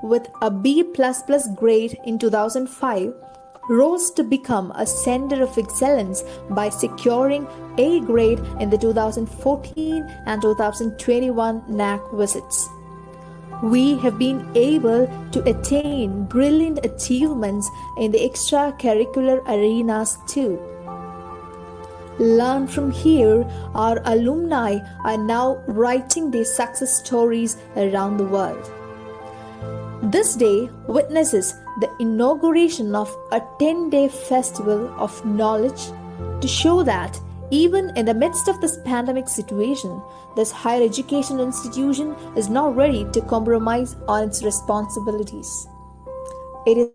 with a B++ grade in 2005, rose to become a center of excellence by securing A grade in the 2014 and 2021 NAC visits. We have been able to attain brilliant achievements in the extracurricular arenas too. Learn from here, our alumni are now writing their success stories around the world. This day witnesses the inauguration of a 10-day festival of knowledge to show that even in the midst of this pandemic situation, this higher education institution is not ready to compromise on its responsibilities. It is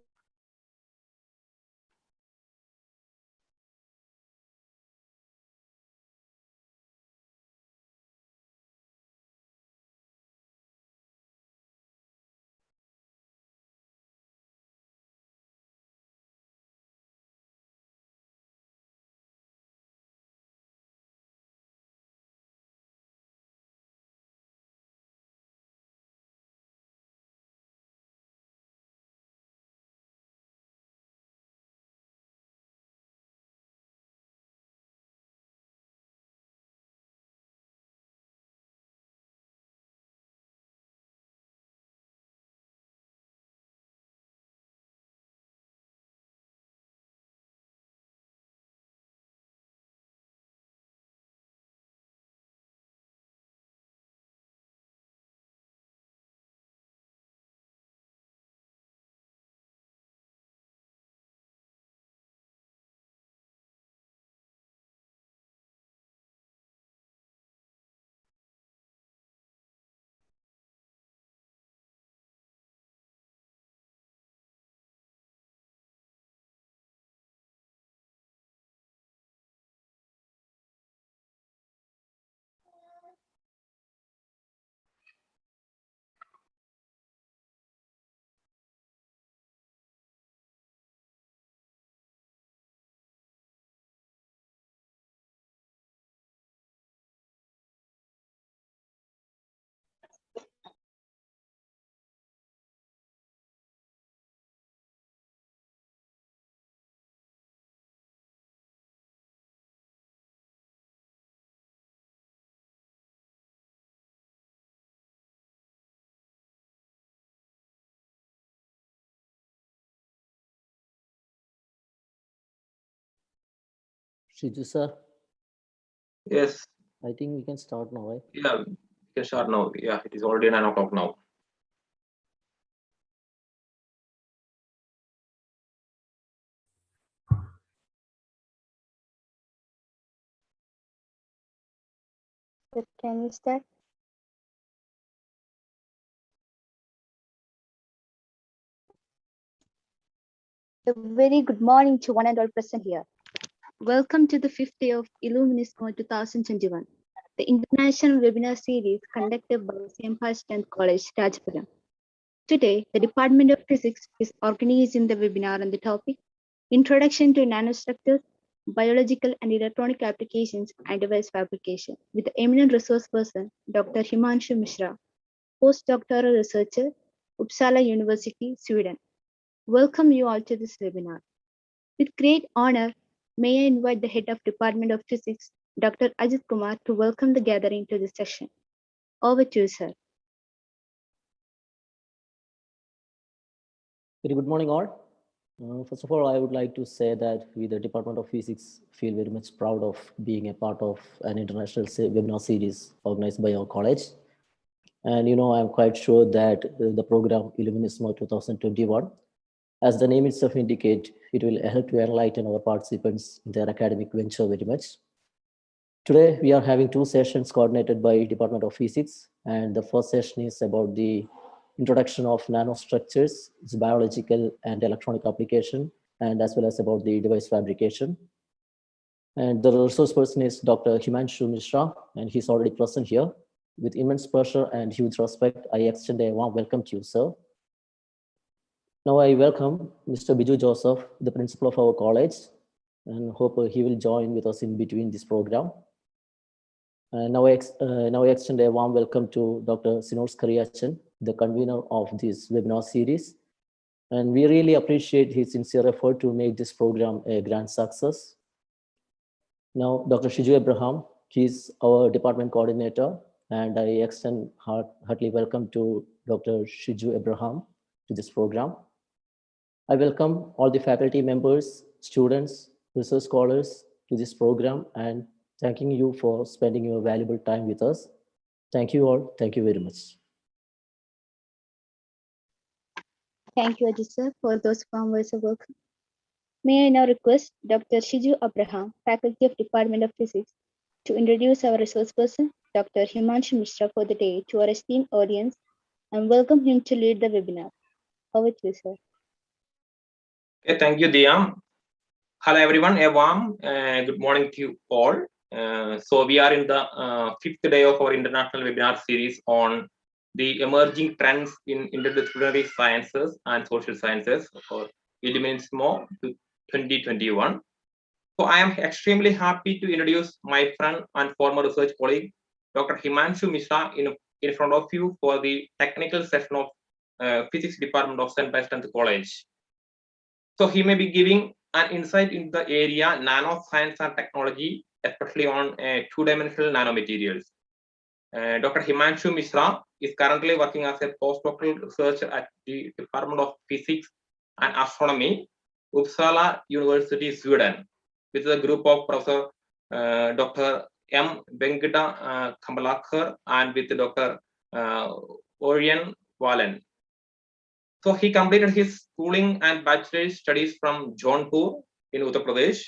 Shiju sir, Yes. I think we can start now, right? Yeah, we can start now. Yeah, it is already 9 o'clock now. Can we start? A very good morning to one and all present here. Welcome to the fifth day of ILLUMINISMO 2021, the international webinar series conducted by Saint College, Rajapuram. Today, the Department of Physics is organizing the webinar on the topic Introduction to Nanostructures, Biological and Electronic Applications and Device Fabrication with the eminent resource person, Dr. Himanshu Mishra, postdoctoral researcher, Uppsala University, Sweden. Welcome you all to this webinar. With great honor, may I invite the Head of Department of Physics, Dr. Ajit Kumar, to welcome the gathering to this session. Over to you, sir. Very good morning, all. First of all, I would like to say that we, the Department of Physics, feel very much proud of being a part of an international webinar series organized by our college. And I'm quite sure that the program ILLUMINISMO 2021, as the name itself indicates, it will help to enlighten our participants in their academic venture very much. Today, we are having two sessions coordinated by Department of Physics. And the first session is about the introduction of nanostructures, its biological and electronic application, and as well as about the device fabrication. And the resource person is Dr. Himanshu Mishra, and he's already present here. With immense pleasure and huge respect, I extend a warm welcome to you, sir. Now I welcome Mr. Biju Joseph, the principal of our college, and hope he will join with us in between this program. Now I extend a warm welcome to Dr. Sinors Kariachan, the convener of this webinar series. And we really appreciate his sincere effort to make this program a grand success. Now, Dr. Shiju Abraham, he's our department coordinator, and I extend heartily welcome to Dr. Shiju Abraham to this program. I welcome all the faculty members, students, research scholars to this program, and thanking you for spending your valuable time with us. Thank you all. Thank you very much. Thank you, Ajit sir, for those warm words of welcome. May I now request Dr. Shiju Abraham, Faculty of Department of Physics, to introduce our resource person, Dr. Himanshu Mishra, for the day to our esteemed audience and welcome him to lead the webinar. Over to you, sir. Okay, thank you, Dia. Hello, everyone. A warm good morning to you all. So we are in the 5th day of our international webinar series on the emerging trends in interdisciplinary sciences and social sciences, or ILLUMINISMO 2021. So I am extremely happy to introduce my friend and former research colleague, Dr. Himanshu Mishra, in front of you for the technical session of Physics Department of St. Vincent College. So he may be giving an insight into the area nanoscience and technology, especially on two-dimensional nanomaterials. Dr. Himanshu Mishra is currently working as a postdoctoral researcher at the Department of Physics and Astronomy, Uppsala University, Sweden, with a group of Professor Dr. M. Venkata Kambalakar and with Dr. Orion Valen. So he completed his schooling and bachelor's studies from Jaunpur in Uttar Pradesh.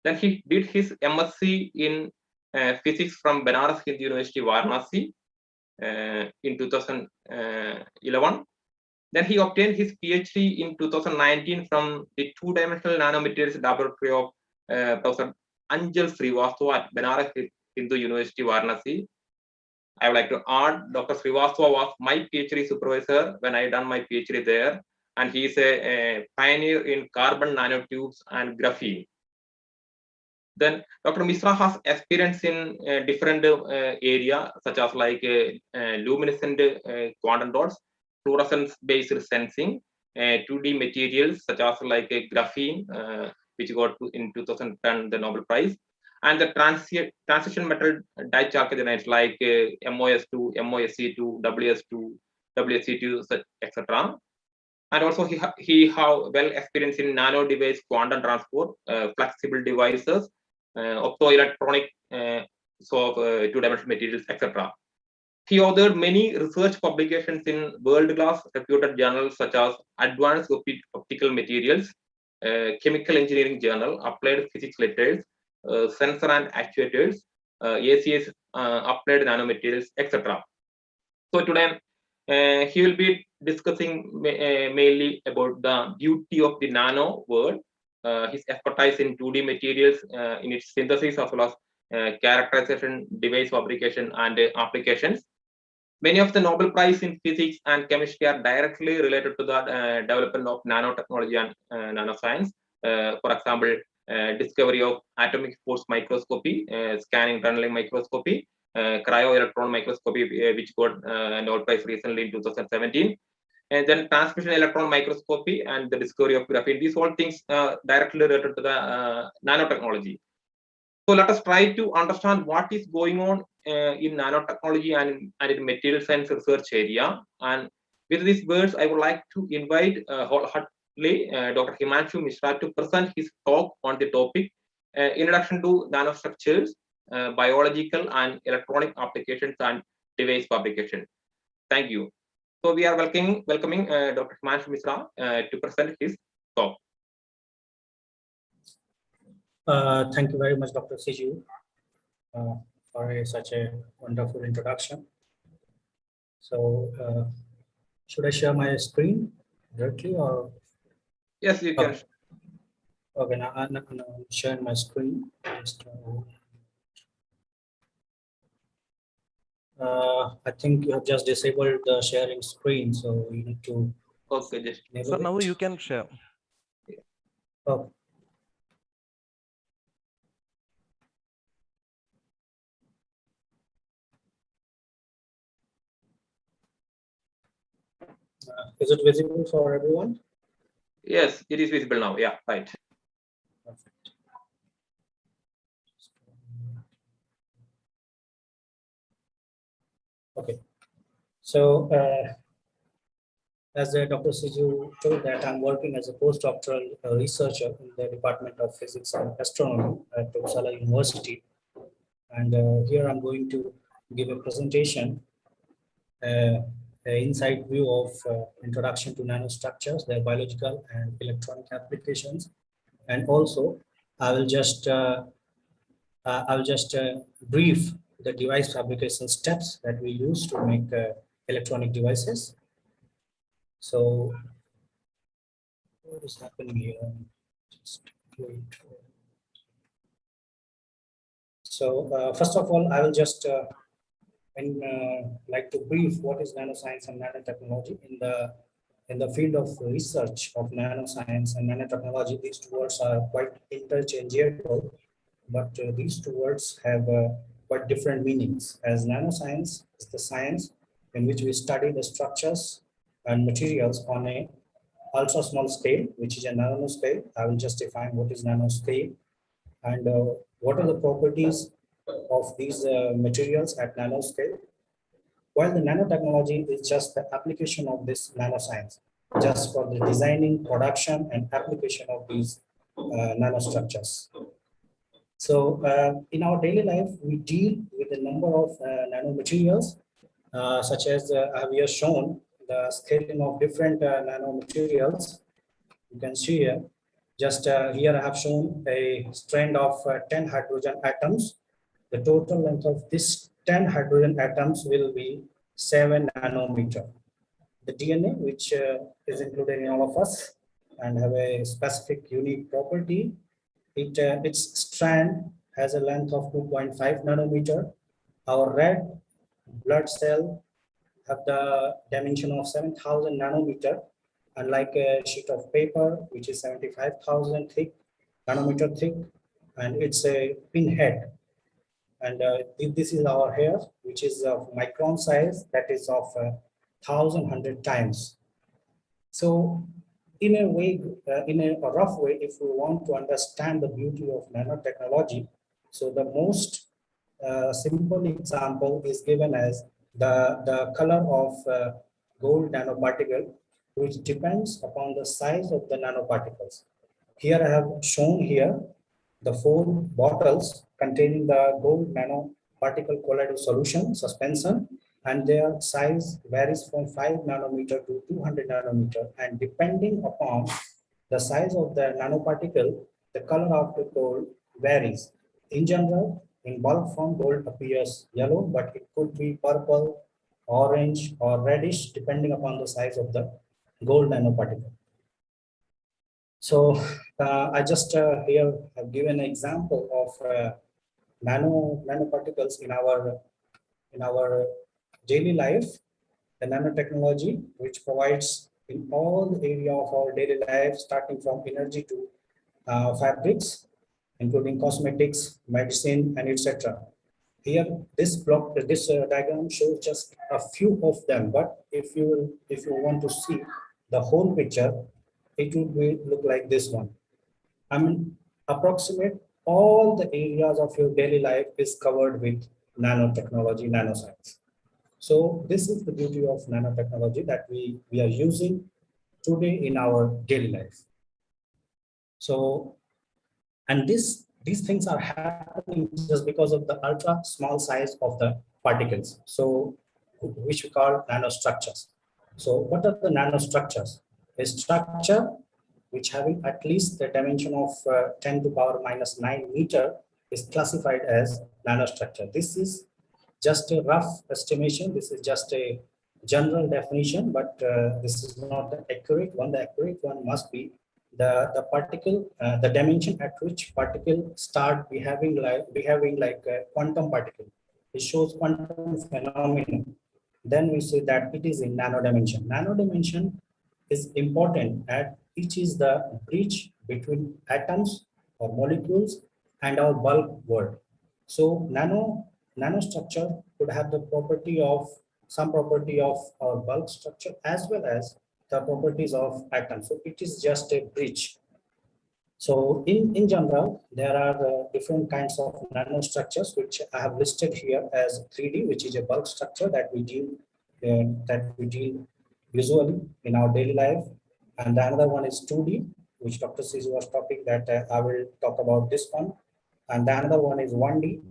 Then he did his MSc in physics from Banaras Hindu University, Varanasi in 2011. Then he obtained his PhD in 2019 from the two-dimensional nanomaterials laboratory of Professor Anjal Srivastava at Banaras Hindu University, Varanasi. I would like to add, Dr. Srivastava was my PhD supervisor when I done my PhD there, and he is a pioneer in carbon nanotubes and graphene. Then Dr. Mishra has experience in different areas such as like luminescent quantum dots, fluorescence-based sensing, 2D materials such as like graphene, which got in 2010 the Nobel Prize, and the transition metal dichalcogenides like MoS2, MoSC2, WS2, WSC2, etc. And also he have well experience in nano device quantum transport, flexible devices, optoelectronic, two-dimensional materials, etc. He authored many research publications in world-class reputed journals such as Advanced Optical Materials, Chemical Engineering Journal, Applied Physics Letters, Sensor and Actuators, ACS, Applied Nanomaterials, etc. So today he will be discussing mainly about the beauty of the nano world, his expertise in 2D materials, in its synthesis as well as characterization, device fabrication, and applications. Many of the Nobel Prize in physics and chemistry are directly related to the development of nanotechnology and nanoscience. For example, discovery of atomic force microscopy, scanning tunneling microscopy, cryo-electron microscopy, which got Nobel Prize recently in 2017. And then transmission electron microscopy and the discovery of graphene. These all things directly related to the nanotechnology. So let us try to understand what is going on in nanotechnology and in material science research area. And with these words, I would like to invite wholeheartedly Dr. Himanshu Mishra to present his talk on the topic, Introduction to Nanostructures, Biological and Electronic Applications and Device Fabrication. Thank you. So we are welcoming Dr. Himanshu Mishra to present his talk. Thank you very much, Dr. Shiju, for such a wonderful introduction. So, should I share my screen directly or? Yes, you can. Okay, now I'm sharing my screen. Just, I think you have just disabled the sharing screen, so you need to. Okay, just. So now you can share. Oh. Is it visible for everyone? Yes, it is visible now. Yeah, right. Perfect. Okay. So, as Dr. Siju told that I'm working as a postdoctoral researcher in the Department of Physics and Astronomy at Uppsala University. And here I'm going to give a presentation, an inside view of introduction to nanostructures, their biological and electronic applications. And also, I'll just brief the device fabrication steps that we use to make electronic devices. So, what is happening here? Just wait. So, first of all, I will just like to brief what is nanoscience and nanotechnology in the field of research of nanoscience and nanotechnology. These two words are quite interchangeable, but these two words have quite different meanings. As nanoscience is the science in which we study the structures and materials on a ultra small scale, which is a nanoscale. I will just define what is nanoscale and what are the properties of these materials at nanoscale. While the nanotechnology is just the application of this nanoscience, just for the designing, production, and application of these nanostructures. So in our daily life, we deal with a number of nanomaterials, such as I have here shown the scaling of different nanomaterials. You can see here, just here I have shown a strand of 10 hydrogen atoms. The total length of this 10 hydrogen atoms will be 7 nanometer. The DNA, which is included in all of us and have a specific unique property, its strand has a length of 2.5 nanometer. Our red blood cell have the dimension of 7,000 nanometer, unlike a sheet of paper, which is 75,000 nanometer thick, and it's a pinhead. And this is our hair, which is of micron size, that is of 1,100 times. So in a way, in a rough way, if we want to understand the beauty of nanotechnology, so the most simple example is given as the color of gold nanoparticle, which depends upon the size of the nanoparticles. Here I have shown here the 4 bottles containing the gold nanoparticle colloidal solution suspension, and their size varies from 5 nanometer to 200 nanometer, and depending upon the size of the nanoparticle, the color of the gold varies. In general, in bulk form, gold appears yellow, but it could be purple, orange, or reddish, depending upon the size of the gold nanoparticle. So I just here have given an example of nanoparticles in our daily life. The nanotechnology, which provides in all the area of our daily life, starting from energy to fabrics, including cosmetics, medicine, and etc. Here, this diagram shows just a few of them, but if you want to see the whole picture, it would look like this one. I mean, approximate all the areas of your daily life is covered with nanotechnology, nanoscience. So this is the beauty of nanotechnology that we are using today in our daily life. So, and these things are happening just because of the ultra small size of the particles, so which we call nanostructures. So what are the nanostructures? A structure which having at least the dimension of 10 to power minus 9 meter is classified as nanostructure. This is just a rough estimation. This is just a general definition, but this is not the accurate one. The accurate one must be the particle, the dimension at which particle start behaving like a quantum particle. It shows quantum phenomenon. Then we say that it is in nano dimension. Nano dimension is important at which is the bridge between atoms or molecules and our bulk world. So nanostructure could have the property of some property of our bulk structure as well as the properties of atoms. So it is just a bridge. So in general, there are different kinds of nanostructures, which I have listed here as 3D, which is a bulk structure that we deal usually in our daily life. And the another one is 2D, which Dr. Sisi was talking that I will talk about this one. And the another one is 1D.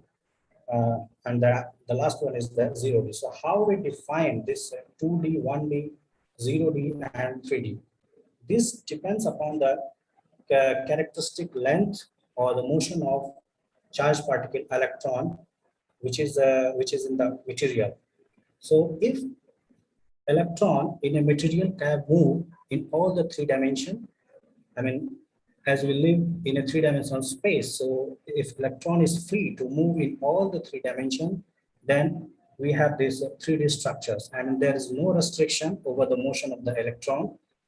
And the last one is the 0D. So how we define this 2D, 1D, 0D, and 3D? This depends upon the characteristic length or the motion of charged particle electron, which is in the material. So if electron in a material can move in all the 3 dimensions, I mean, as we live in a 3-dimensional space, so if electron is free to move in all the 3 dimensions, then we have these 3D structures, and there is no restriction over the motion of the electron.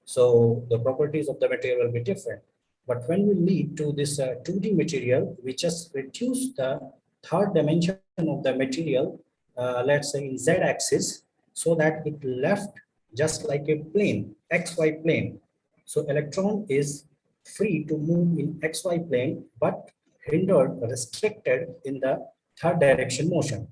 So the properties of the material will be different. But when we lead to this 2D material, we just reduce the 3rd dimension of the material, let's say in z-axis, so that it left just like a plane, xy plane. So electron is free to move in xy plane, but hindered, restricted in the 3rd direction motion.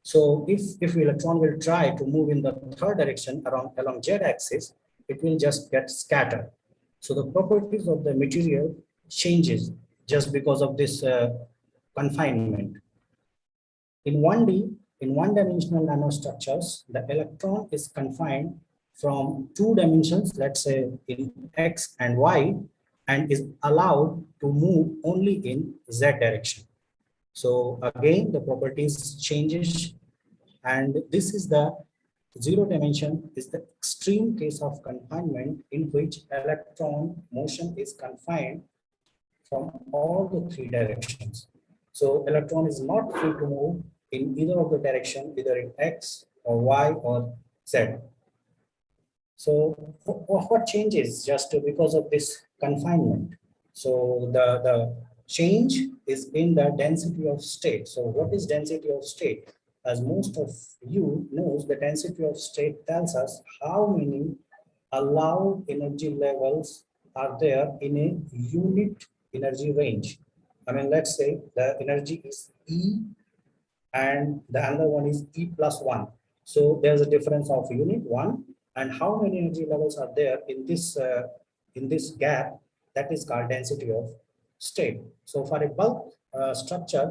So if electron will try to move in the 3rd direction along z-axis, it will just get scattered. So the properties of the material changes just because of this confinement. In 1D, in 1-dimensional nanostructures, the electron is confined from 2 dimensions, let's say in x and y, and is allowed to move only in z direction. So again, the properties changes, and this is the 0 dimension is the extreme case of confinement in which electron motion is confined from all the 3 directions. So electron is not free to move in either of the direction, either in x or y or z. So what changes just because of this confinement? So the change is in the density of state. So what is density of state? As most of you knows, the density of state tells us how many allowed energy levels are there in a unit energy range. I mean, let's say the energy is E and the other one is E plus 1. So there's a difference of unit 1, and how many energy levels are there in this gap, that is called density of state. So for a bulk structure,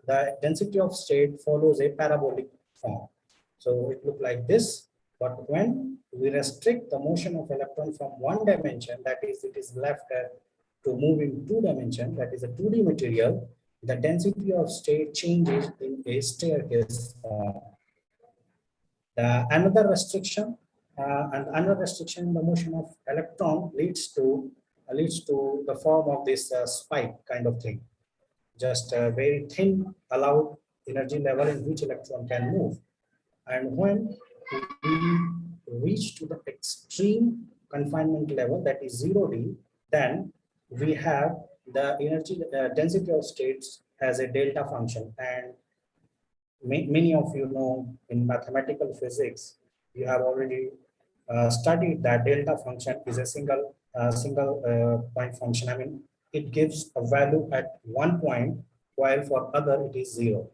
the density of state follows a parabolic form. So it looks like this, but when we restrict the motion of electron from 1 dimension, that is, it is left to move in 2 dimension, that is a 2D material, the density of state changes in a staircase form. Another restriction in the motion of electron leads to the form of this spike kind of thing, just a very thin allowed energy level in which electron can move. And when we reach to the extreme confinement level, that is 0D, then we have the energy density of states as a delta function. And many of you know in mathematical physics, you have already studied that delta function is a single point function. I mean, it gives a value at 1 point, while for other it is 0.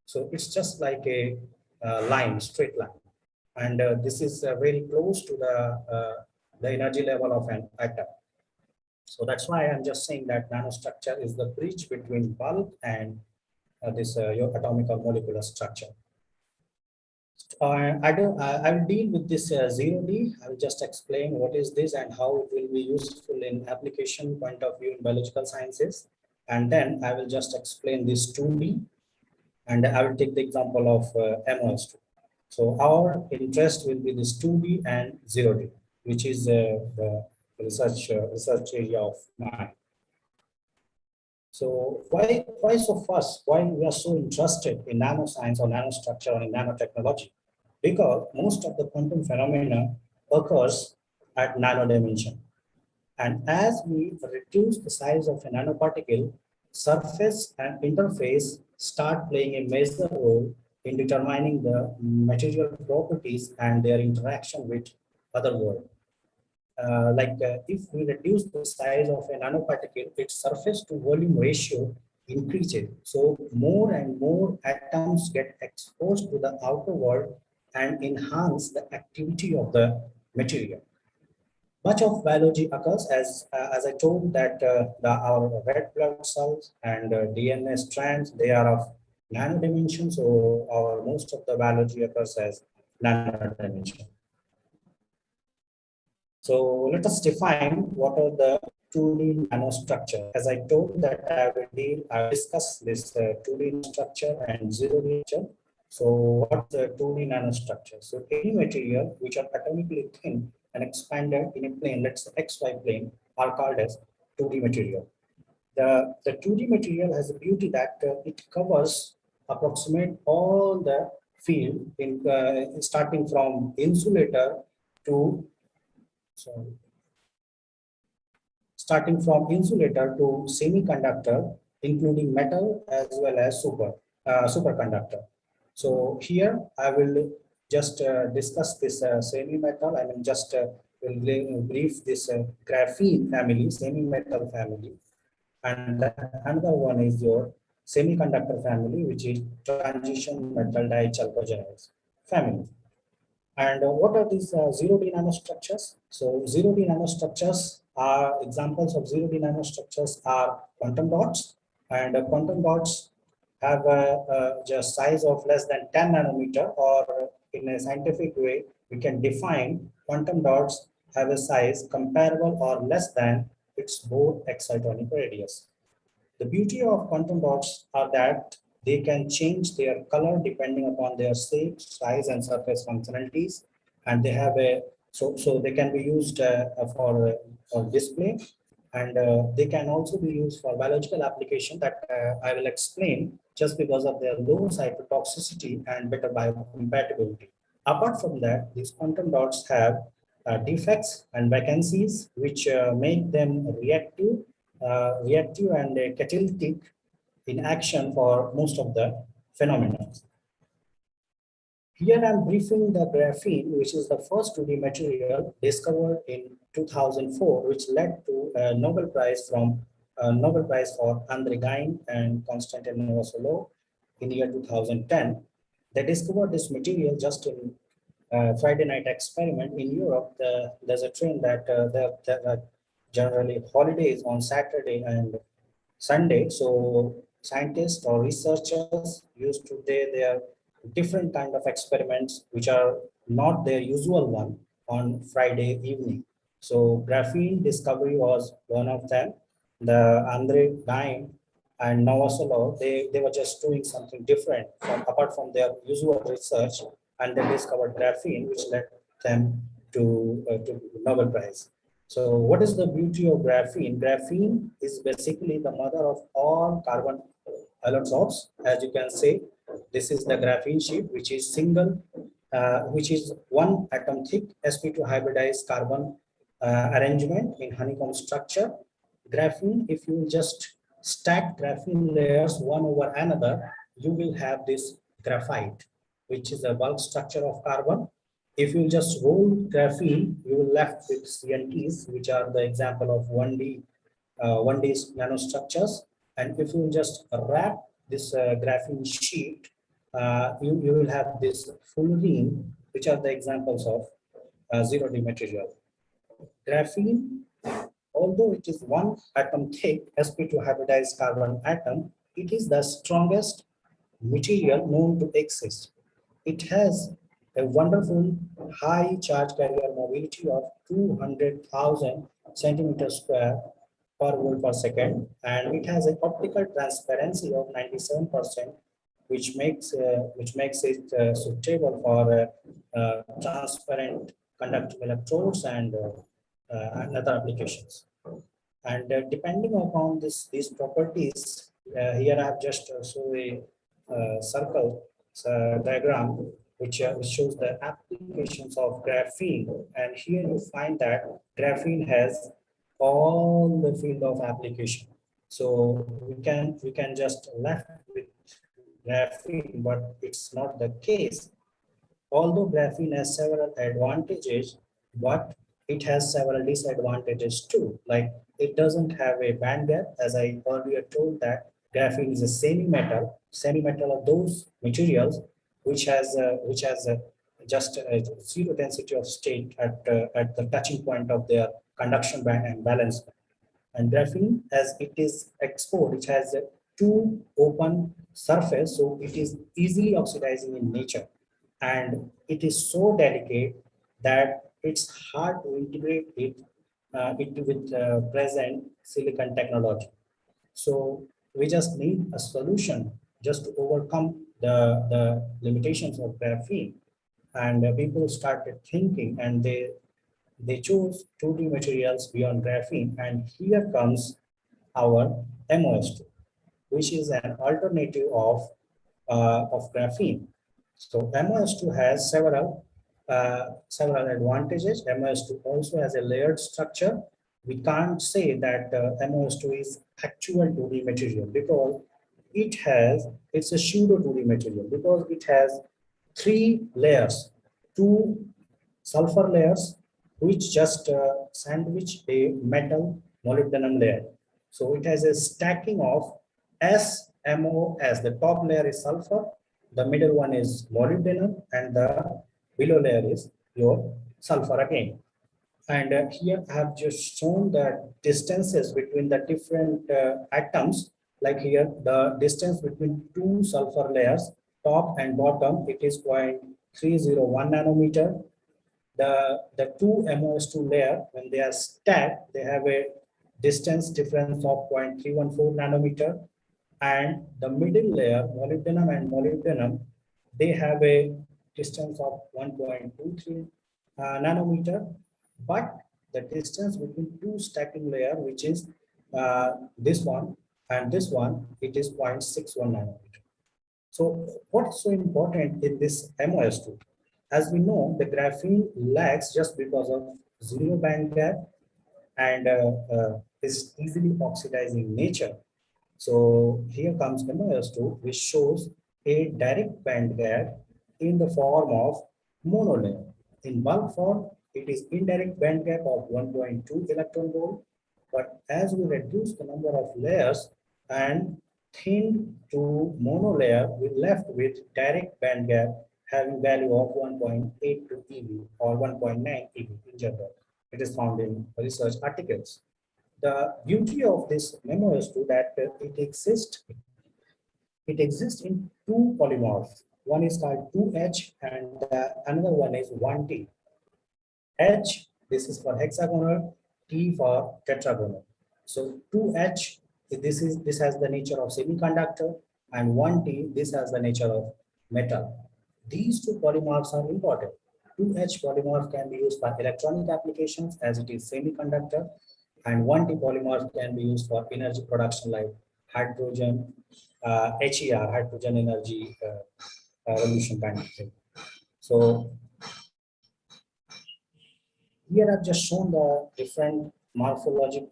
So it's just like a line, straight line. And this is very close to the energy level of an atom. So that's why I'm just saying that nanostructure is the bridge between bulk and your atomic or molecular structure. I will deal with this 0D. I will just explain what is this and how it will be useful in application point of view in biological sciences. And then I will just explain this 2D, and I will take the example of MoS2. So our interest will be this 2D and 0D, which is the research area of mine. So why so fast? Why we are so interested in nanoscience or nanostructure or in nanotechnology? Because most of the quantum phenomena occurs at nano dimension. And as we reduce the size of a nanoparticle, surface and interface start playing a major role in determining the material properties and their interaction with other world. If we reduce the size of a nanoparticle, its surface to volume ratio increases. So more and more atoms get exposed to the outer world and enhance the activity of the material. Much of biology occurs as I told that our red blood cells and DNA strands, they are of nano dimension. So most of the biology occurs as nano dimension. So let us define what are the 2D nanostructure. As I told that I will discuss this 2D structure and 0D structure. So what's the 2D nanostructure? So any material which are atomically thin and expanded in a plane, let's say XY plane, are called as 2D material. The 2D material has a beauty that it covers approximate all the field in starting from insulator to starting from insulator to semiconductor, including metal as well as superconductor. So here I will just discuss this semi-metal. I mean, just will brief this graphene family, semi-metal family, and another one is your semiconductor family, which is transition metal dichalcogenase family. And what are these 0D nanostructures? So 0D nanostructures are examples of 0D nanostructures are quantum dots, and quantum dots have a just size of less than 10 nanometer, or in a scientific way, we can define quantum dots have a size comparable or less than its Bohr excitonic radius. The beauty of quantum dots are that they can change their color depending upon their shape, size, and surface functionalities, and they have a so they can be used for display, and they can also be used for biological application that I will explain just because of their low cytotoxicity and better biocompatibility. Apart from that, these quantum dots have defects and vacancies which make them reactive and catalytic in action for most of the phenomena. Here I'm briefing the graphene, which is the first 2D material discovered in 2004, which led to a Nobel Prize for Andre Geim and Konstantin Novoselov in the year 2010. They discovered this material just in Friday night experiment in Europe. There's a trend that there are generally holidays on Saturday and Sunday. So scientists or researchers used to do their different kind of experiments which are not their usual one on Friday evening. So graphene discovery was one of them. The Andre Geim and Novoselov, they were just doing something different apart from their usual research, and they discovered graphene, which led them to Nobel Prize. So what is the beauty of graphene? Graphene is basically the mother of all carbon allotropes. As you can see, this is the graphene sheet, which is single, which is one atom thick sp2 hybridized carbon arrangement in honeycomb structure. Graphene, if you just stack graphene layers one over another, you will have this graphite, which is a bulk structure of carbon. If you just roll graphene, you will left with CNTs, which are the example of 1D nanostructures. And if you just wrap this graphene sheet, you will have this fullerene, which are the examples of 0D material. Graphene, although it is one atom thick sp2 hybridized carbon atom, it is the strongest material known to exist. It has a wonderful high charge carrier mobility of 200,000 centimeters square per volt per second, and it has an optical transparency of 97%, which makes it suitable for transparent conductive electrodes and other applications. And depending upon these properties, here I have just shown a circle diagram which shows the applications of graphene, and here you find that graphene has all the field of application. So we can just left with graphene, but it's not the case. Although graphene has several advantages, but it has several disadvantages too. Like it doesn't have a band gap, as I earlier told that graphene is a semi-metal. Semi-metal are those materials which has just a zero density of state at the touching point of their conduction band and valence band. And graphene, as it is exposed, it has a two open surface, so it is easily oxidizing in nature, and it is so delicate that it's hard to integrate it into with present silicon technology. So we just need a solution just to overcome the limitations of graphene. And people started thinking, and they chose 2D materials beyond graphene, and here comes our MoS2, which is an alternative of graphene. So MoS2 has several advantages. MoS2 also has a layered structure. We can't say that MoS2 is actual 2D material because it's a pseudo 2D material because it has 3 layers, 2 sulfur layers, which just sandwich a metal molybdenum layer. So it has a stacking of SMOS. The top layer is sulfur, the middle one is molybdenum, and the below layer is your sulfur again. And here I have just shown the distances between the different atoms. Like here, the distance between 2 sulfur layers, top and bottom, it is 0.301 nanometer. The 2 MoS2 layer, when they are stacked, they have a distance difference of 0.314 nanometer. And the middle layer, molybdenum and molybdenum, they have a distance of 1.23 nanometer. But the distance between 2 stacking layer, which is this one and this one, it is 0.61 nanometer. So what's so important in this MoS2? As we know, the graphene lags just because of zero band gap and is easily oxidizing nature. So here comes MoS2, which shows a direct band gap in the form of monolayer. In bulk form, it is indirect band gap of 1.2 electron volt. But as we reduce the number of layers and thin to monolayer, we left with direct band gap having value of 1.82 eV or 1.9 eV in general. It is found in research articles. The beauty of this MoS2 that it exists in 2 polymorphs. One is called 2H and another one is 1T. H, this is for hexagonal, T for tetragonal. So 2H, this has the nature of semiconductor, and 1T, this has the nature of metal. These 2 polymorphs are important. 2H polymorph can be used for electronic applications as it is semiconductor, and 1T polymorph can be used for energy production like hydrogen, HER, hydrogen energy revolution kind of thing. So here I've just shown the different morphologic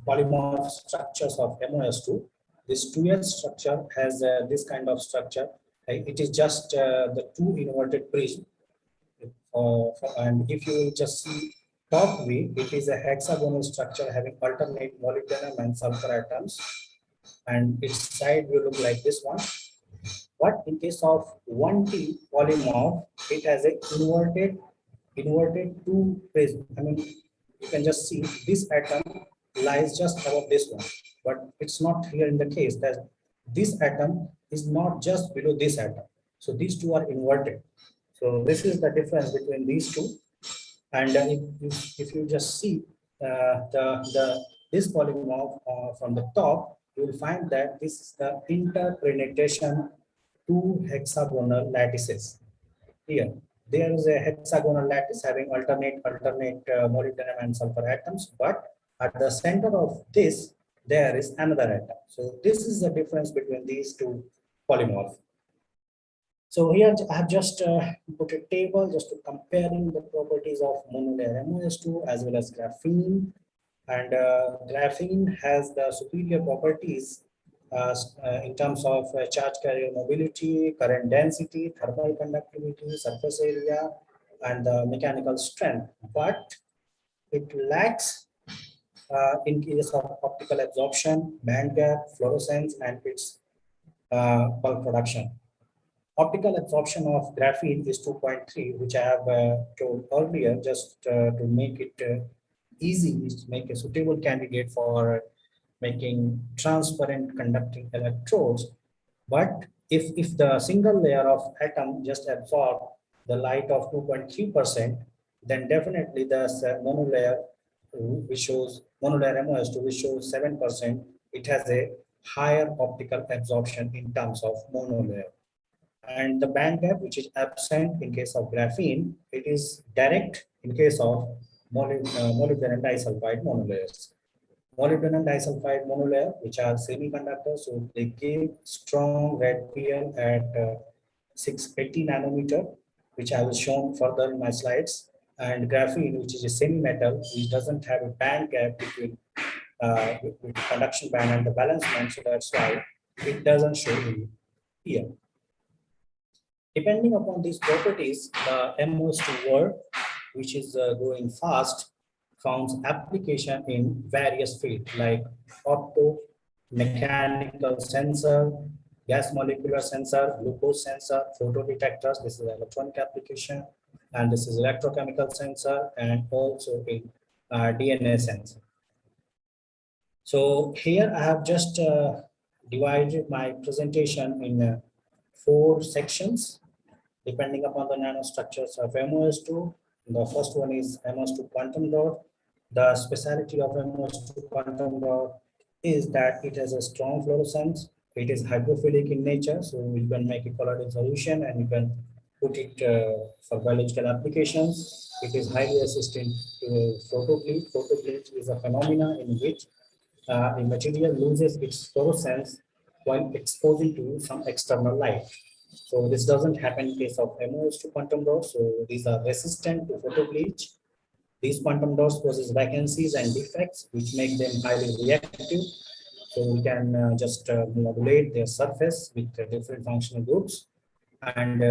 polymorph structures of MoS2. This 2H structure has this kind of structure. It is just the 2 inverted prism. And if you just see top view, it is a hexagonal structure having alternate molybdenum and sulfur atoms. And its side will look like this one. But in case of 1T polymorph, it has a inverted 2 prism. I mean, you can just see this atom lies just above this one, but it's not here in the case that this atom is not just below this atom. So these 2 are inverted. So this is the difference between these 2. And if you just see this polymorph from the top, you will find that this is the interpenetration 2 hexagonal lattices. Here, there is a hexagonal lattice having alternate molybdenum and sulfur atoms, but at the center of this, there is another atom. So this is the difference between these 2 polymorphs. So here I have just put a table just to comparing the properties of monolayer MoS2 as well as graphene. And graphene has the superior properties in terms of charge carrier mobility, current density, thermal conductivity, surface area, and the mechanical strength, but it lacks in case of optical absorption, band gap, fluorescence, and its bulk production. Optical absorption of graphene is 2.3, which I have told earlier, just to make it easy, to make a suitable candidate for making transparent conducting electrodes. But if the single layer of atom just absorb the light of 2.3%, then definitely the monolayer, which shows monolayer MoS2, which shows 7%, it has a higher optical absorption in terms of monolayer. And the band gap, which is absent in case of graphene, it is direct in case of molybdenum disulfide monolayers. Molybdenum disulfide monolayer, which are semiconductors, so they give strong red PL at 680 nanometer, which I will show further in my slides. And graphene, which is a semi-metal, which doesn't have a band gap between with conduction band and the valence band, so that's why it doesn't show here. Depending upon these properties, the MoS2 world, which is growing fast, found application in various fields like opto, mechanical sensor, gas molecular sensor, glucose sensor, photo detectors. This is electronic application, and this is electrochemical sensor, and also in DNA sensor. So here I have just divided my presentation in 4 sections, depending upon the nanostructures of MoS2. The first one is MoS2 quantum dot. The speciality of MoS2 quantum dot is that it has a strong fluorescence. It is hydrophilic in nature, so you can make a colloidal solution and you can put it for biological applications. It is highly resistant to photobleed. Photobleed is a phenomena in which the material loses its fluorescence while exposing to some external light. So this doesn't happen in case of MoS2 quantum dots. So these are resistant to photobleach. These quantum dots possess vacancies and defects which make them highly reactive. So we can just modulate their surface with different functional groups. And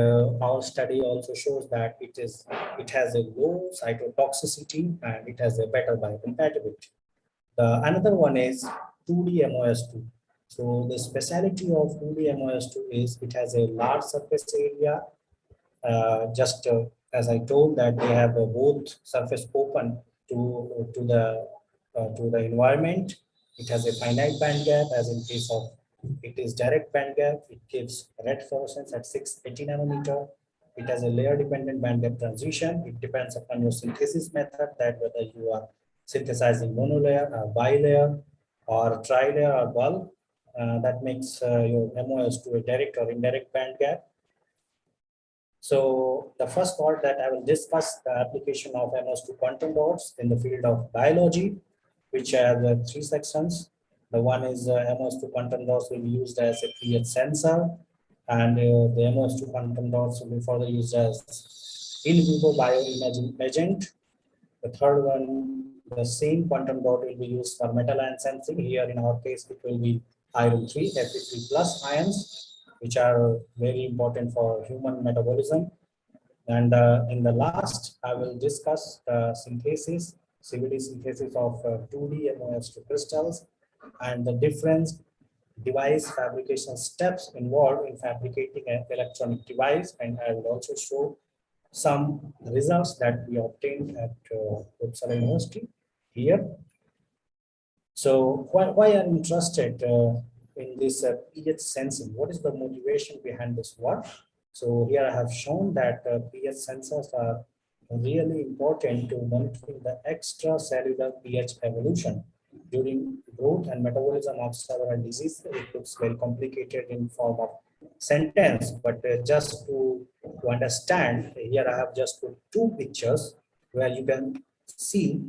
our study also shows that it has a low cytotoxicity and it has a better biocompatibility. Another one is 2D MoS2. So the speciality of 2D MoS2 is it has a large surface area. As I told that they have both surface open to the environment. It has a finite band gap, as in case of it is direct band gap. It gives red fluorescence at 680 nanometer. It has a layer dependent band gap transition. It depends upon your synthesis method, that whether you are synthesizing monolayer or bilayer or trilayer or bulk. That makes your MoS2 a direct or indirect band gap. So the first part that I will discuss the application of MoS2 quantum dots in the field of biology, which have 3 sections. The one is MoS2 quantum dots will be used as a pH sensor, and the MoS2 quantum dots will be further used as in-vivo bioimaging agent. The third one, the same quantum dot will be used for metal ion sensing. Here in our case, it will be iron 3, Fe3 plus ions, which are very important for human metabolism. And in the last, I will discuss the synthesis, CVD synthesis of 2D MoS2 crystals and the different device fabrication steps involved in fabricating an electronic device. And I will also show some results that we obtained at Uppsala University here. So why I'm interested in this pH sensing? What is the motivation behind this work? So here I have shown that pH sensors are really important to monitoring the extracellular pH evolution during growth and metabolism of several diseases. It looks very complicated in form of sentence, but just to understand, here I have just put 2 pictures where you can see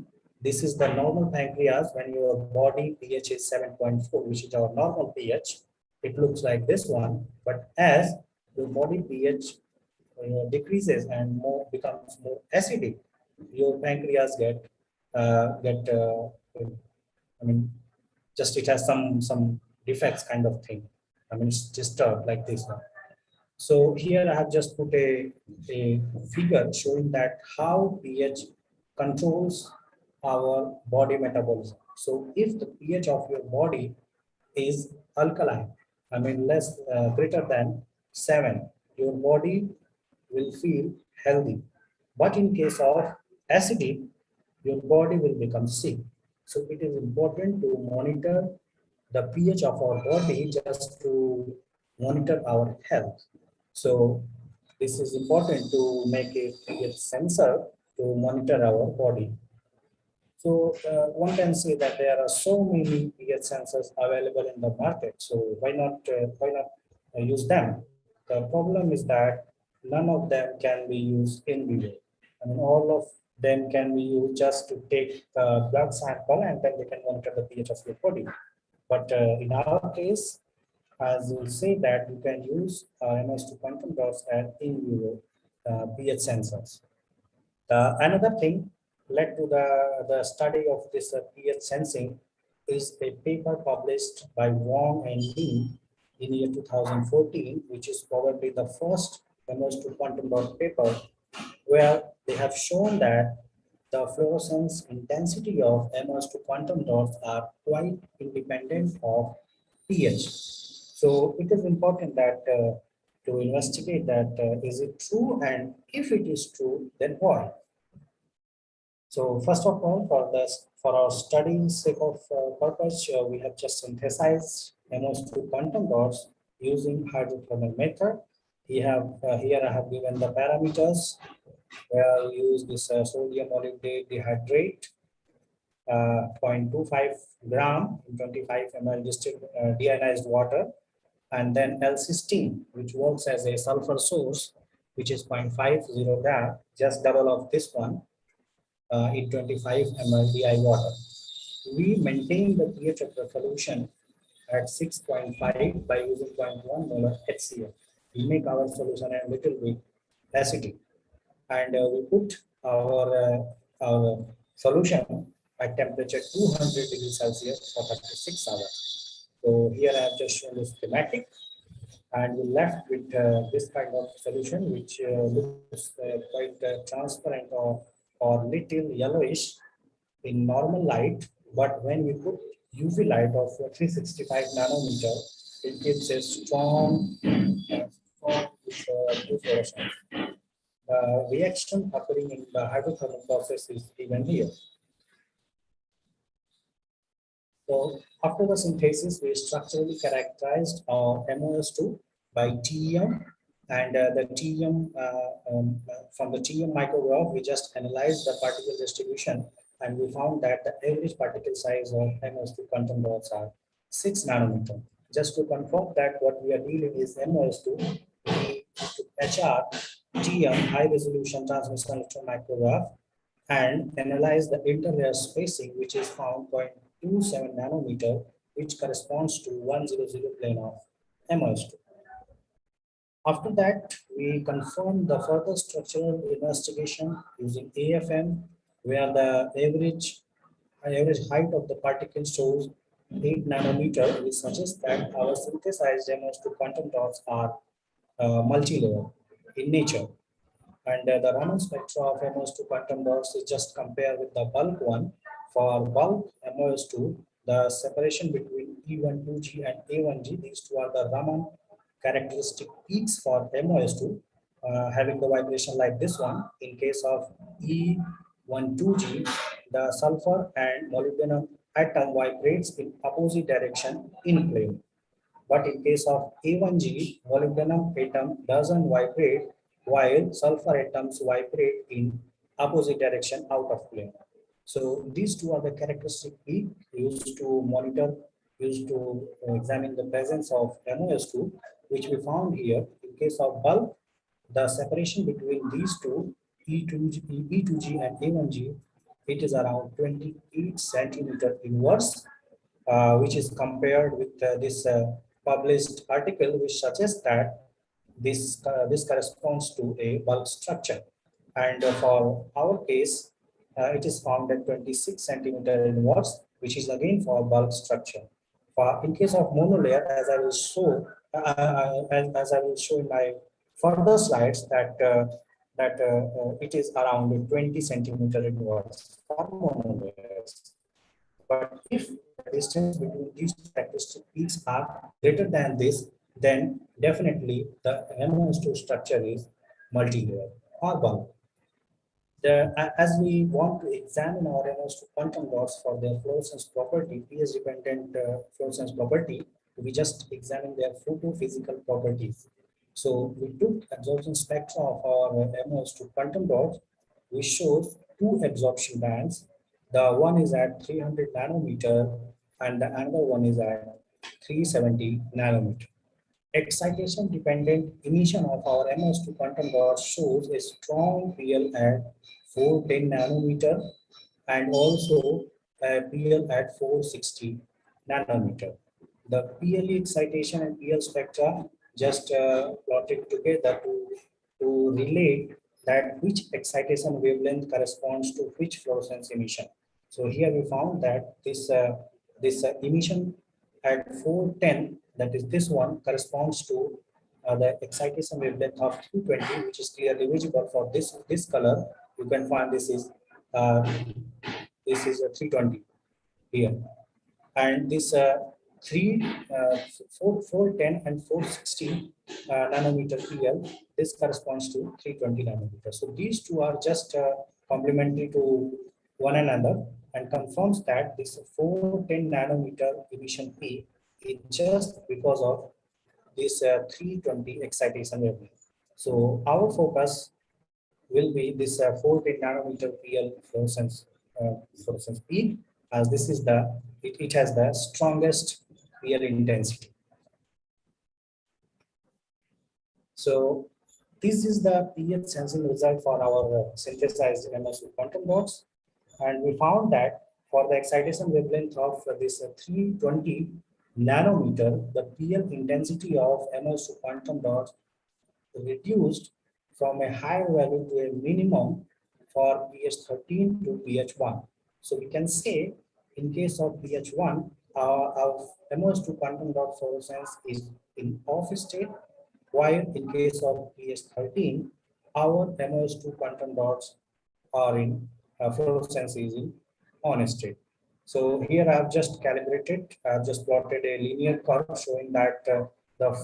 this is the normal pancreas when your body pH is 7.4, which is our normal pH. It looks like this one, but as your body pH decreases and becomes more acidic, your pancreas just it has some defects kind of thing. I mean, it's disturbed like this one. So here I have just put a figure showing that how pH controls our body metabolism. So if the pH of your body is alkaline, I mean greater than 7, your body will feel healthy. But in case of acidic, your body will become sick. So it is important to monitor the pH of our body just to monitor our health. So this is important to make a pH sensor to monitor our body. So one can say that there are so many pH sensors available in the market. So why not use them? The problem is that none of them can be used in vivo. I mean, all of them can be used just to take the blood sample and then they can monitor the pH of your body. But in our case, as you say that you can use MoS2 quantum dots and in vivo pH sensors. Another thing led to the study of this pH sensing is a paper published by Wong and Lee in year 2014, which is probably the first MoS2 quantum dot paper, where they have shown that the fluorescence intensity of MoS2 quantum dots are quite independent of pH. So it is important that to investigate that is it true, and if it is true, then why? So first of all, for our study sake of purpose, we have just synthesized MoS2 quantum dots using hydrothermal method. Here I have given the parameters where we use this sodium molybdenate dihydrate, 0.25 gram in 25 ml distilled deionized water, and then L-cysteine, which works as a sulfur source, which is 0.50 gram, just double of this one. In 25 ml DI water. We maintain the pH of the solution at 6.5 by using 0.1 molar HCl. We make our solution a little bit acidic, and we put our solution at temperature 200 degrees Celsius for 36 hours. So here I have just shown the schematic, and we're left with this kind of solution, which looks quite transparent or little yellowish in normal light, but when we put UV light of 365 nanometer, it gives a strong fluorescence. Reaction occurring in the hydrothermal process is given here. So after the synthesis, we structurally characterized our MoS2 by TEM, and the TEM from the TEM micrograph, we just analyzed the particle distribution, and we found that the average particle size of MoS2 quantum dots are 6 nanometer. Just to confirm that what we are dealing is MoS2, we took HR, TEM, high resolution transmission electron micrograph, and analyze the interlayer spacing, which is found 0.27 nanometer, which corresponds to 100 plane of MoS2. After that, we confirmed the further structural investigation using AFM, where the average height of the particle shows 8 nanometer, which suggests that our synthesized MoS2 quantum dots are multi-layer in nature. And the Raman spectra of MoS2 quantum dots is just compared with the bulk one. For bulk MoS2, the separation between E12G and A1G, these two are the Raman characteristic peaks for MoS2, having the vibration like this one. In case of E12G, the sulfur and molybdenum atom vibrates in opposite direction in plane. But in case of A1G, molybdenum atom doesn't vibrate, while sulfur atoms vibrate in opposite direction out of plane. So these two are the characteristic peaks used to examine the presence of MoS2, which we found here. In case of bulk, the separation between these two, E2G and A1G, it is around 28 centimeter inverse, which is compared with this published article, which suggests that this corresponds to a bulk structure. And for our case, it is found at 26 centimeter inverse, which is again for bulk structure. In case of monolayer, as I will show, as I will show in my further slides, that it is around 20 centimeter inwards for monolayers. But if the distance between these characteristic peaks are greater than this, then definitely the MoS2 structure is multi-layer or bulk. As we want to examine our MoS2 quantum dots for their fluorescence property, pH-dependent fluorescence property, we just examine their photophysical properties. So we took absorption spectra of our MoS2 quantum dots. We showed two absorption bands. The one is at 300 nanometer and the another one is at 370 nanometer. Excitation dependent emission of our MoS2 quantum dots shows a strong PL at 410 nanometer and also a PL at 460 nanometer. The PLE excitation and PL spectra just plotted together to relate that which excitation wavelength corresponds to which fluorescence emission. So here we found that this emission at 410, that is this one, corresponds to the excitation wavelength of 220, which is clearly visible for this color. You can find this is a 320 here, and this 410 and 460 nanometer PL, this corresponds to 320 nanometer. So these two are just complementary to one another and confirms that this 410 nanometer emission peak is just because of this 320 excitation wavelength. So our focus will be this 410 nanometer PL fluorescence peak, as this is it has the strongest PL intensity. So this is the pH sensing result for our synthesized MoS2 quantum dots, and we found that for the excitation wavelength of this 320 nanometer, the PL intensity of MoS2 quantum dots reduced from a higher value to a minimum for pH 13 to pH 1. So we can say in case of pH 1, our MoS2 quantum dot fluorescence is in off state, while in case of pH 13, our MoS2 quantum dots are in fluorescence is in on state. So here I have just calibrated, I have just plotted a linear curve showing that the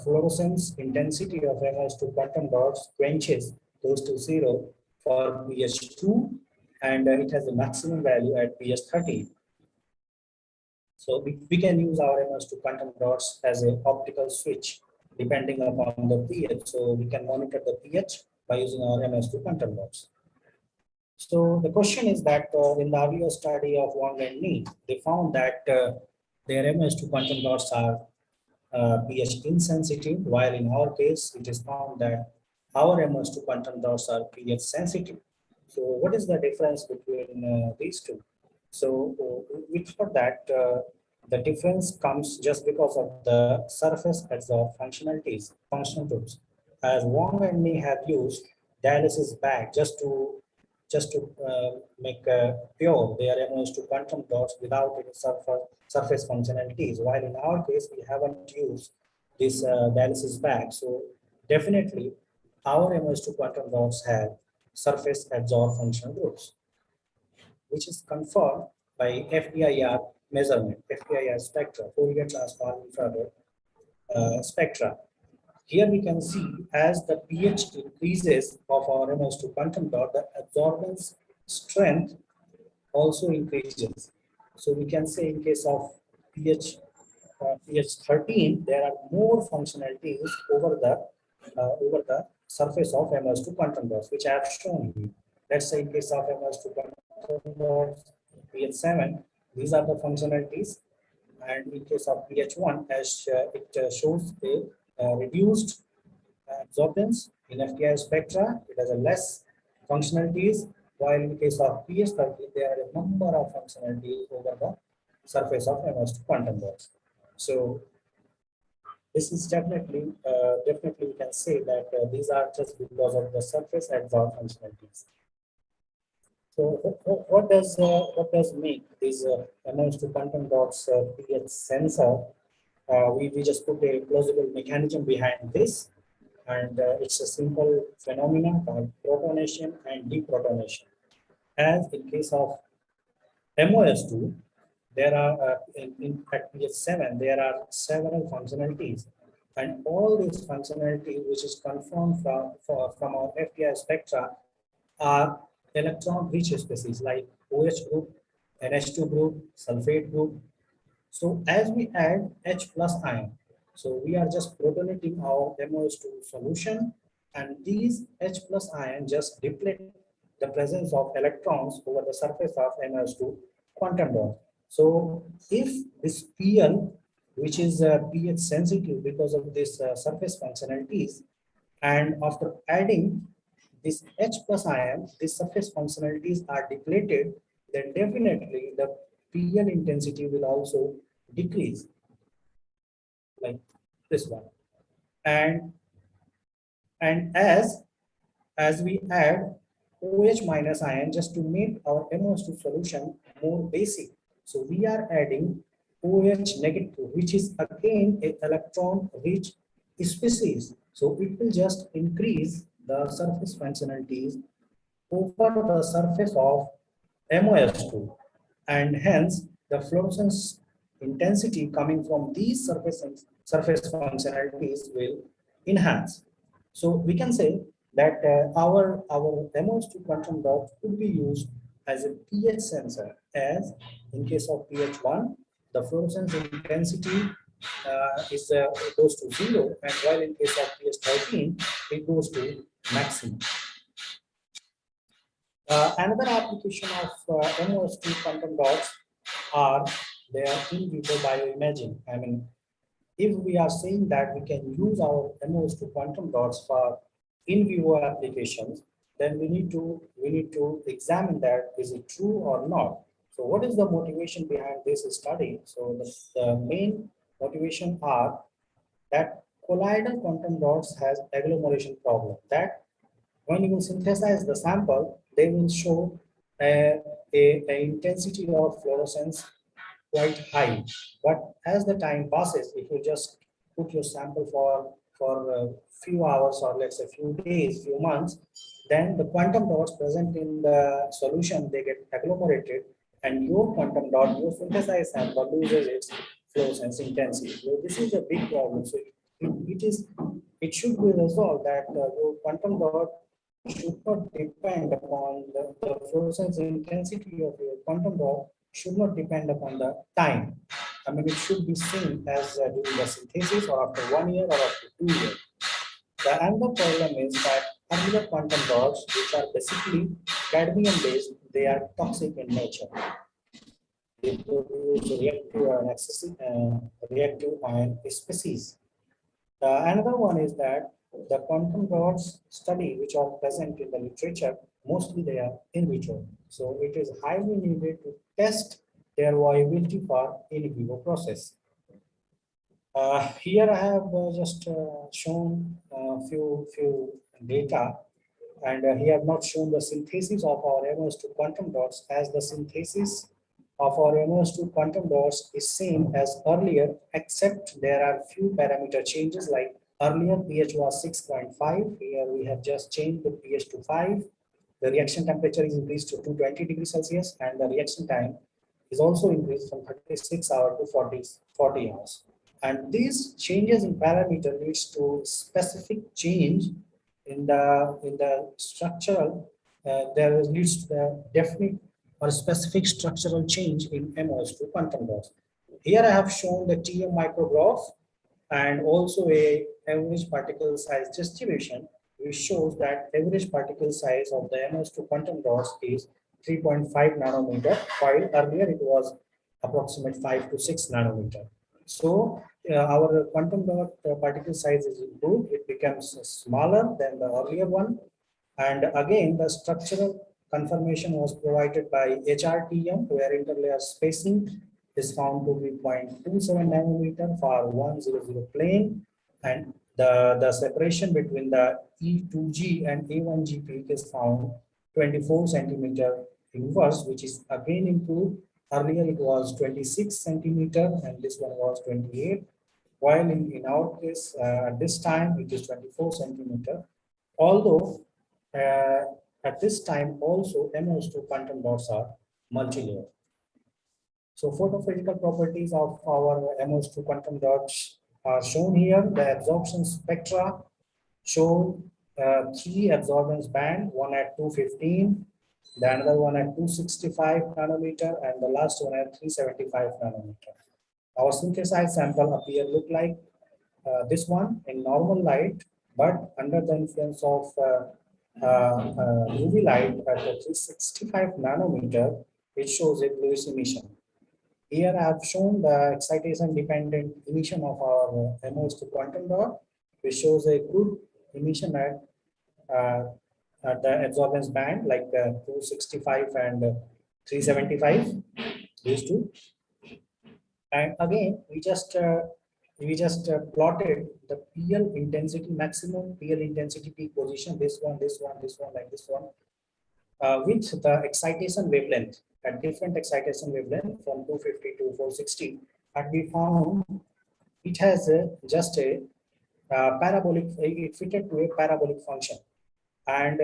fluorescence intensity of MoS2 quantum dots quenches close to 0 for pH 2, and it has a maximum value at pH 13. So we can use our MoS2 quantum dots as an optical switch depending upon the pH. So we can monitor the pH by using our MoS2 quantum dots. So the question is that in the earlier study of Wang and Ni, they found that their MoS2 quantum dots are pH insensitive, while in our case, it is found that our MoS2 quantum dots are pH sensitive. So what is the difference between these two? So we thought that the difference comes just because of the surface adsorbed functional groups. As Wang and Ni have used dialysis bag just to make pure their MoS2 quantum dots without any surface functionalities, while in our case we haven't used this dialysis bag. So definitely our MoS2 quantum dots have surface adsorbed functional groups, which is confirmed by FTIR measurement, FTIR spectra, Fourier transform infrared spectra. Here we can see as the pH increases of our MoS2 quantum dot, the absorbance strength also increases. So we can say in case of pH 13, there are more functionalities over the surface of MoS2 quantum dots, which I have shown you. Let's say in case of MoS2 quantum dots, pH 7, these are the functionalities, and in case of pH 1, as it shows a reduced absorbance in FTIR spectra, it has a less functionalities, while in case of pH 30, there are a number of functionalities over the surface of MoS2 quantum dots. So this is definitely we can say that these are just because of the surface adsorbed functionalities. So what does make these MoS2 quantum dots pH sensor? We just put a plausible mechanism behind this, and it's a simple phenomenon called protonation and deprotonation. As in case of MoS2, there are in fact pH 7 there are several functionalities, and all these functionalities which is confirmed from our FTI spectra are electron-rich species like OH group, NH2 group, sulfate group. So as we add H plus ion, so we are just protonating our MoS2 solution, and these H plus ion just deplete the presence of electrons over the surface of MoS2 quantum dot. So if this PL, which is pH sensitive because of this surface functionalities, and after adding this H plus ion, these surface functionalities are depleted, then definitely the PL intensity will also decrease, like this one. And as we add OH minus ion just to make our MoS2 solution more basic, so we are adding OH negative, which is again an electron-rich species. So it will just increase the surface functionalities over the surface of MoS2, and hence the fluorescence intensity coming from these surface functionalities will enhance. So we can say that our MoS2 quantum dot could be used as a pH sensor, as in case of pH 1, the fluorescence intensity goes to 0, and while in case of pH 13, it goes to maximum. Another application of MoS2 quantum dots are their in vivo bioimaging. I mean, if we are saying that we can use our MoS2 quantum dots for in vivo applications, then we need to examine that, is it true or not. So what is the motivation behind this study? So the main motivation are that colloidal quantum dots has agglomeration problem, that when you will synthesize the sample, they will show a intensity of fluorescence quite high. But as the time passes, if you just put your sample for a few hours, or let's say few days, few months, then the quantum dots present in the solution, they get agglomerated, and your quantum dot, your synthesized sample, loses its fluorescence intensity. So this is a big problem. So it should be resolved that your quantum dot should not depend upon the fluorescence intensity of your quantum dot should not depend upon the time. I mean, it should be seen as during the synthesis, or after 1 year, or after 2 years. The other problem is that earlier quantum dots, which are basically cadmium based, they are toxic in nature. They produce reactive ion species. Another one is that the quantum dots study, which are present in the literature, mostly they are in vitro. So it is highly needed to test their viability for in vivo process. Here I have just shown a few data, and here I have not shown the synthesis of our MoS2 quantum dots, as the synthesis of our MoS2 quantum dots is same as earlier, except there are few parameter changes, like earlier pH was 6.5, here we have just changed the pH to 5. The reaction temperature is increased to 220 degrees Celsius, and the reaction time is also increased from 36 hours to 40 hours. And these changes in parameter leads to specific change in the structural. There leads to the definite or specific structural change in MoS2 quantum dots. Here I have shown the TEM micrograph and also a average particle size distribution, which shows that average particle size of the MoS2 quantum dots is 3.5 nanometer, while earlier it was approximate 5 to 6 nanometer. So our quantum dot particle size is improved. It becomes smaller than the earlier one. And again, the structural confirmation was provided by HRTM, where interlayer spacing is found to be 0.27 nanometer for 100 plane, and the separation between the E2G and A1G peak is found 24 centimeter inverse, which is again improved. Earlier it was 26 centimeter and this one was 28. While in our case, at this time, it is 24 centimeter. Although at this time also MoS2 quantum dots are multi-layer. So photophysical properties of our MoS2 quantum dots are shown here. The absorption spectra show 3 absorbance band, one at 215, the another one at 265 nanometer, and the last one at 375 nanometer. Our synthesized sample appear look like this one in normal light, but under the influence of UV light at the 365 nanometer, it shows a bluish emission. Here I have shown the excitation dependent emission of our MoS2 quantum dot, which shows a good emission at the absorbance band like 265 and 375, these two. And again, we just plotted the PL intensity, maximum PL intensity peak position, this one, like this one, with the excitation wavelength at different excitation wavelength from 250 to 460, and we found it has just a parabolic, it fitted to a parabolic function. And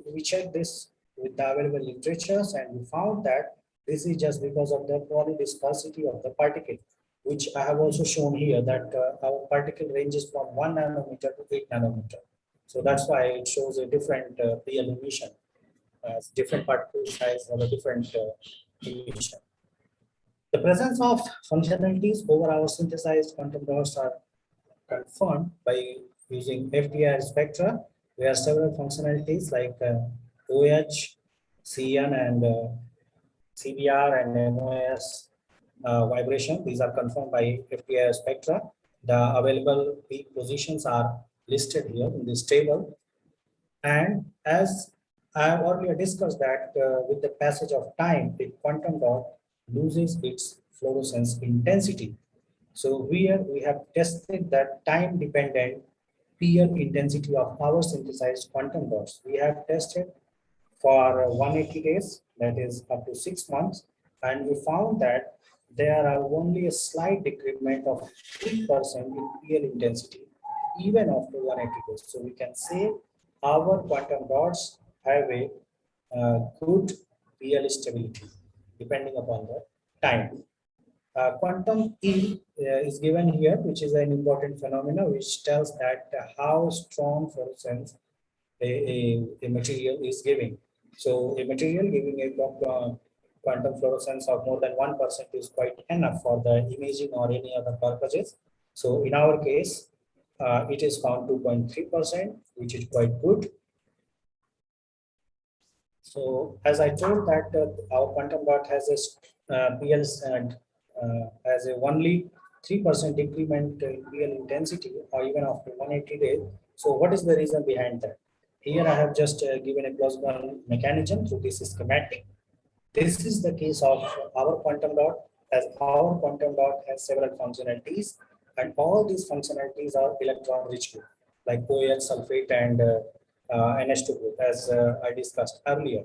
we checked this with the available literatures, and we found that this is just because of the polydispersity of the particle, which I have also shown here that our particle ranges from 1 nanometer to 8 nanometer. So that's why it shows a different PL emission. Different particle size have a different emission. The presence of functionalities over our synthesized quantum dots are confirmed by using FDR spectra, where several functionalities like OH, CN, and CBR and MOS vibration, these are confirmed by FDR spectra. The available peak positions are listed here in this table. And as I have earlier discussed that with the passage of time, the quantum dot loses its fluorescence intensity. So here we have tested that time-dependent PL intensity of our synthesized quantum dots. We have tested for 180 days, that is up to 6 months, and we found that there are only a slight decrement of 3% in PL intensity, even after 180 days. So we can say our quantum dots have a good PL stability depending upon the time. Quantum E is given here, which is an important phenomenon which tells that how strong fluorescence a material is giving. So a material giving a quantum fluorescence of more than 1% is quite enough for the imaging or any other purposes. So in our case, it is found 2.3%, which is quite good. So as I told that our quantum dot has a PL and has a only 3% increment in PL intensity or even after 180 days. So what is the reason behind that? Here I have just given a plausible mechanism through this schematic. This is the case of our quantum dot, as our quantum dot has several functionalities, and all these functionalities are electron rich group, like OH, sulfate, and NH2 group, as I discussed earlier.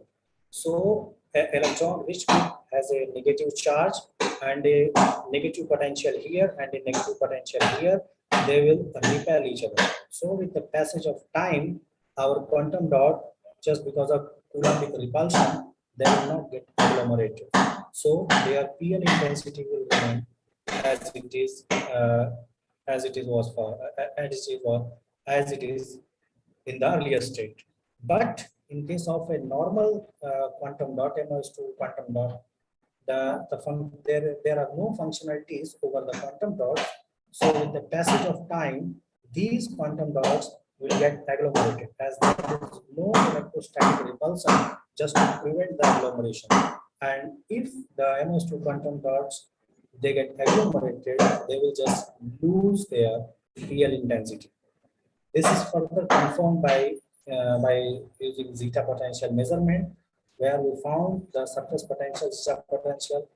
So electron rich group has a negative charge and a negative potential here and a negative potential here. They will repel each other. So with the passage of time, our quantum dot, just because of Coulombic repulsion, they will not get agglomerated. So their PL intensity will remain as it is in the earlier state. But in case of a normal quantum dot, MoS2 quantum dot, there are no functionalities over the quantum dots. So with the passage of time, these quantum dots will get agglomerated, as there is no electrostatic repulsion just to prevent the agglomeration. And if the MoS2 quantum dots, they get agglomerated, they will just lose their PL intensity. This is further confirmed by using zeta potential measurement, where we found the surface potential zeta potential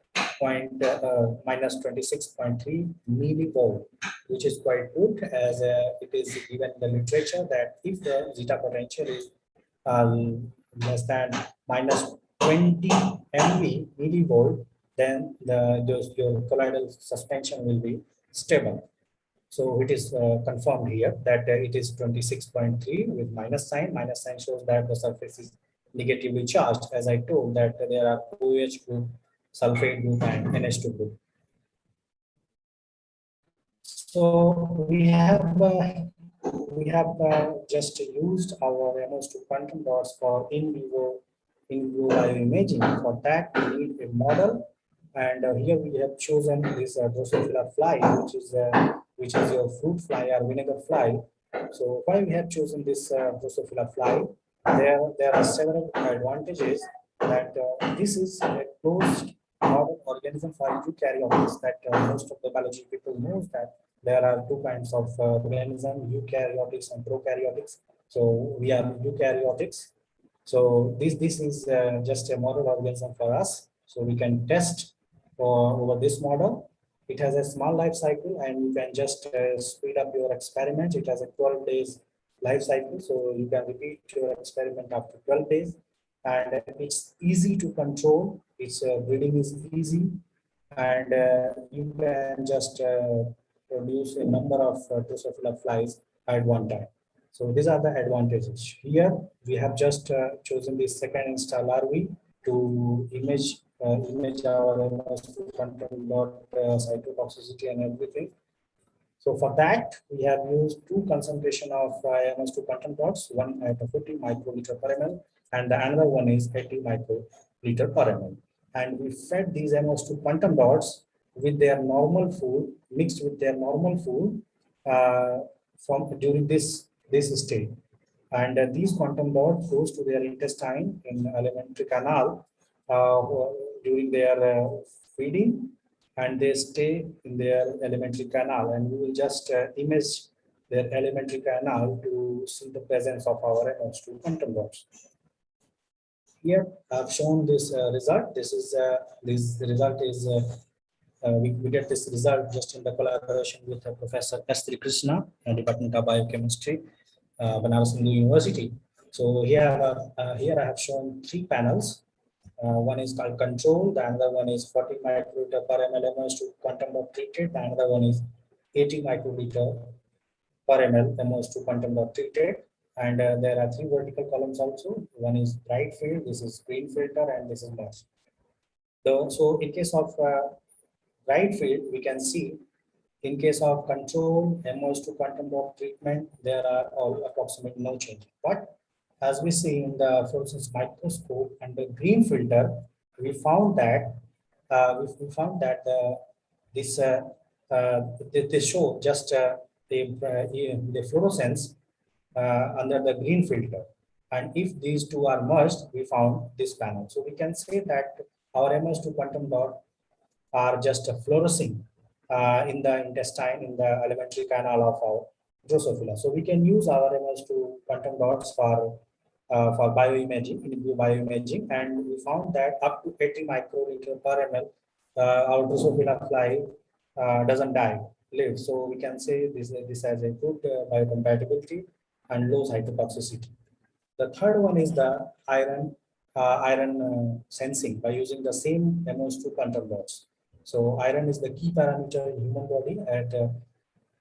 minus 26.3 millivolt, which is quite good, as it is given in the literature that if the zeta potential is less than minus 20 MV millivolt, then your colloidal suspension will be stable. So it is confirmed here that it is 26.3 with minus sign. Minus sign shows that the surface is negatively charged. As I told that there are OH group, sulfate group, and NH2 group. So we have just used our MoS2 quantum dots for in vivo bioimaging. For that, we need a model, and here we have chosen this Drosophila fly, which is your fruit fly or vinegar fly. So why we have chosen this Drosophila fly? There are several advantages that this is a closed model organism for eukaryotes. That most of the biology people knows that there are two kinds of organism, eukaryotics and prokaryotics. So we are eukaryotics. So this is just a model organism for us. So we can test over this model. It has a small life cycle, and you can just speed up your experiment. It has a 12 days life cycle, so you can repeat your experiment after 12 days. And it's easy to control. Its breeding is easy, and you can just produce a number of Drosophila flies at one time. So these are the advantages. Here we have just chosen the second insta larvae to image our MoS2 quantum dot cytotoxicity and everything. So for that, we have used two concentration of MoS2 quantum dots, one at 50 microliter per ml, and the another one is 80 microliter per ml. And we fed these MoS2 quantum dots with their normal food, mixed with their normal food from during this stage. And these quantum dots goes to their intestine in alimentary canal during their feeding, and they stay in their alimentary canal, and we will just image their alimentary canal to see the presence of our MoS2 quantum dots. Here I've shown this result. This result is we get this result just in the collaboration with Professor S. Krishna, Department of Biochemistry, Banaras Hindu University. So here I have shown three panels. One is called control, the other one is 40 microliter per ml MoS2 quantum dot treated, the other one is 80 microliter per ml MoS2 quantum dot treated. And there are three vertical columns also. One is bright field, this is green filter, and this is MoS. So in case of bright field, we can see in case of control MoS2 quantum dot treatment, there are all approximately no change. But as we see in the fluorescence microscope and the green filter, we found that they show just the fluorescence under the green filter, and if these two are merged, we found this panel. So we can say that our MoS2 quantum dot are just fluorescing in the intestine, in the alimentary canal of our Drosophila. So we can use our MoS2 quantum dots for bioimaging, in-vivo bioimaging, and we found that up to 80 microliter per ml, our Drosophila fly doesn't die, lives. So we can say this has a good biocompatibility and low cytotoxicity. The third one is the iron sensing by using the same MoS2 quantum dots. So iron is the key parameter in human body, and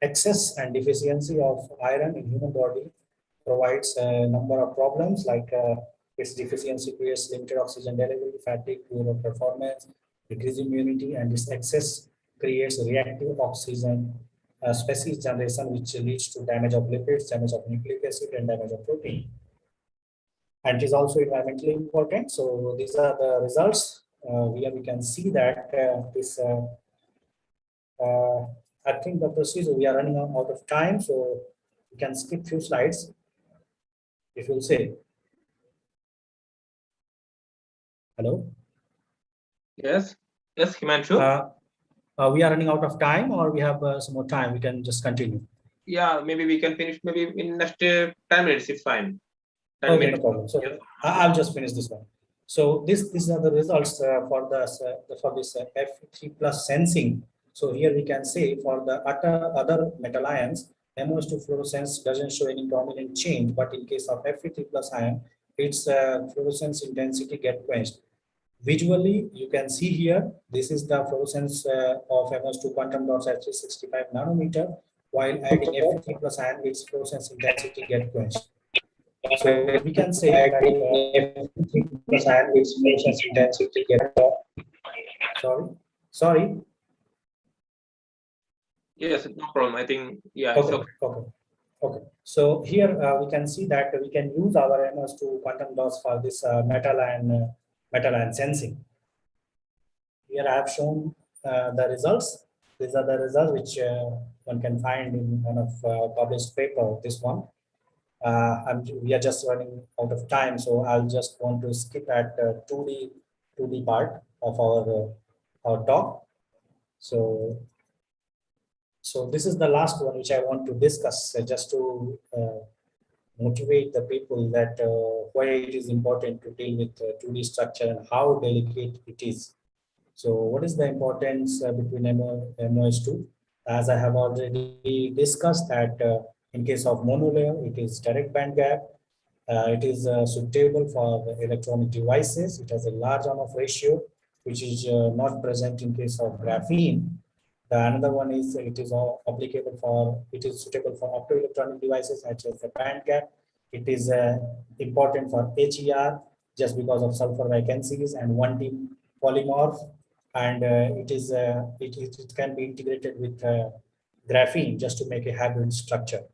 excess and deficiency of iron in human body provides a number of problems, like its deficiency creates limited oxygen delivery, fatigue, poor performance, decreased immunity, and this excess creates reactive oxygen species generation, which leads to damage of lipids, damage of nucleic acid, and damage of protein. And it is also environmentally important. So these are the results. Here we can see that I think the procedure, we are running out of time, so we can skip few slides. If you'll say. Hello? Yes, Himanshu. We are running out of time, or we have some more time, we can just continue. Yeah, maybe we can finish maybe in next 10 minutes, it's fine. 10 okay, minutes. No problem. So yes. I'll just finish this one. So these are the results for this F3 plus sensing. So here we can say for the other metal ions, MoS2 fluorescence doesn't show any prominent change, but in case of Fe3 plus ion, its fluorescence intensity get quenched. Visually, you can see here, this is the fluorescence of MoS2 quantum dots at 365 nanometer, while adding Fe3 plus ion, its fluorescence intensity get quenched. So we can say that Fe3 plus ion, its fluorescence intensity get sorry. Yes, no problem. I think, yeah, it's okay. Okay. So here we can see that we can use our MoS2 quantum dots for this metal and sensing. Here I have shown the results. These are the results which one can find in one of published paper. This one. We are just running out of time, so I'll just want to skip at 2D part of our talk. So this is the last one which I want to discuss, just to motivate the people that why it is important to deal with 2D structure and how delicate it is. So what is the importance between MoS2? As I have already discussed that in case of monolayer, it is direct band gap. It is suitable for electronic devices. It has a large runoff ratio, which is not present in case of graphene. The another one is it is applicable for, it is suitable for optoelectronic devices such as the band gap. It is important for HER just because of sulfur vacancies and 1D polymorph, and it can be integrated with graphene just to make a hybrid structure.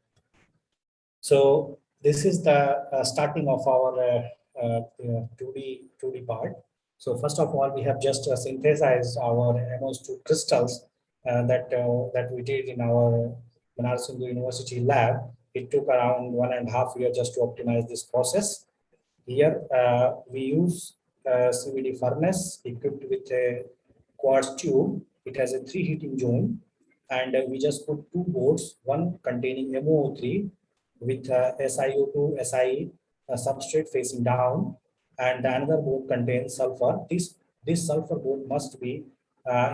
So this is the starting of our 2D part. So first of all, we have just synthesized our MoS2 crystals that we did in our Banaras Hindu University lab. It took around 1.5 years just to optimize this process. Here we use CVD furnace equipped with a quartz tube. It has a 3 heating zone, and we just put 2 boards, one containing MoO3 with SiO2 Si substrate facing down, and the another board contains sulfur. This sulfur board must be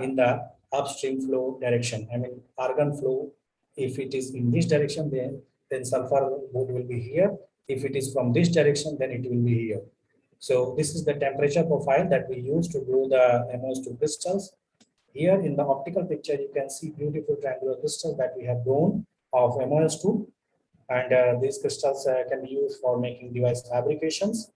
in the upstream flow direction. I mean argon flow. If it is in this direction, then sulfur board will be here. If it is from this direction, then it will be here. So this is the temperature profile that we use to grow the MoS2 crystals. Here in the optical picture, you can see beautiful triangular crystals that we have grown of MoS2, and these crystals can be used for making device fabrications.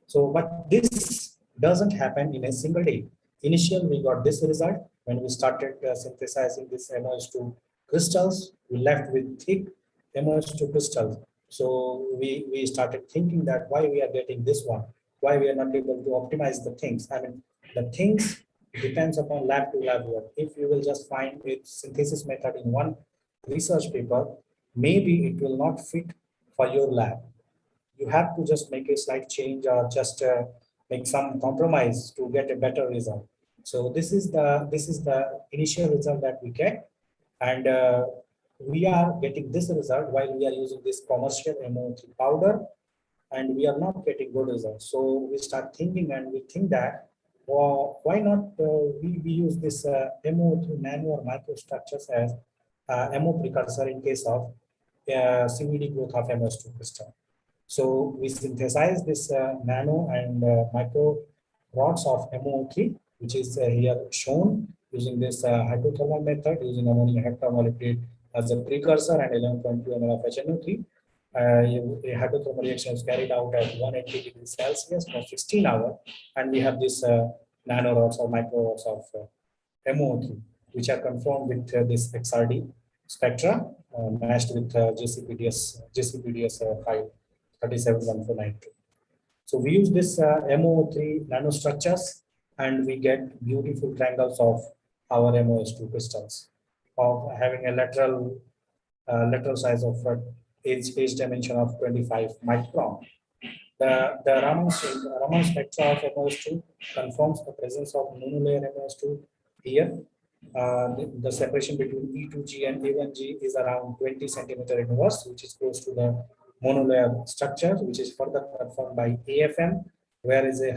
So, but this doesn't happen in a single day. Initially, we got this result when we started synthesizing this MoS2 crystals. We left with thick MoS2 crystals. So we started thinking that why we are getting this one, why we are not able to optimize the things. I mean, the things depends upon lab to lab work. If you will just find a synthesis method in one research paper, maybe it will not fit for your lab. You have to just make a slight change or just make some compromise to get a better result. So this is the initial result that we get, and we are getting this result while we are using this commercial MoO3 powder, and we are not getting good results. So we start thinking, and we think that why not we use this MoO3 nano or microstructures as MO precursor in case of CVD growth of MoS2 crystal. So we synthesize this nano and micro rods of MoO3, which is here shown using this hydrothermal method, using ammonium heptamolectate as a precursor and 11.2 ml of HNO3. A hydrothermal reaction is carried out at 180 degrees Celsius for 16 hours, and we have this nano rods or micro rods of MoO3, which are conformed with this XRD spectra matched with JCPDS 5371492. So we use this MoO3 nanostructures, and we get beautiful triangles of our MoS2 crystals of having a lateral size of edge dimension of 25 micron. The Raman spectra of MoS2 confirms the presence of monolayer MoS2 here. The separation between E2G and A1G is around 20 centimeter inverse, which is close to the monolayer structure, which is further confirmed by AFM, whereas a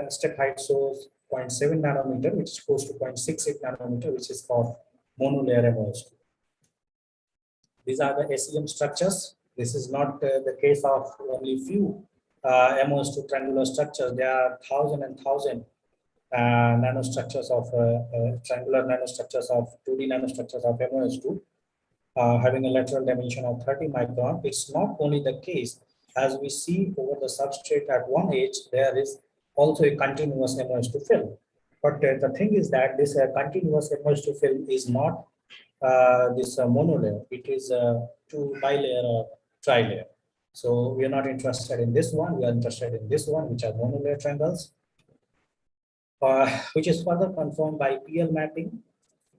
step height shows 0.7 nanometer, which is close to 0.68 nanometer, which is for monolayer MoS2. These are the SEM structures. This is not the case of only few MoS2 triangular structures. There are thousand and thousand nanostructures of triangular nanostructures of 2D nanostructures of MoS2 having a lateral dimension of 30 micron. It's not only the case, as we see over the substrate at one edge, there is also a continuous MoS2 film. But the thing is that this continuous MoS2 film is not this monolayer. It is two bilayer or trilayer. So we are not interested in this one. We are interested in this one, which are monolayer triangles, which is further confirmed by PL mapping.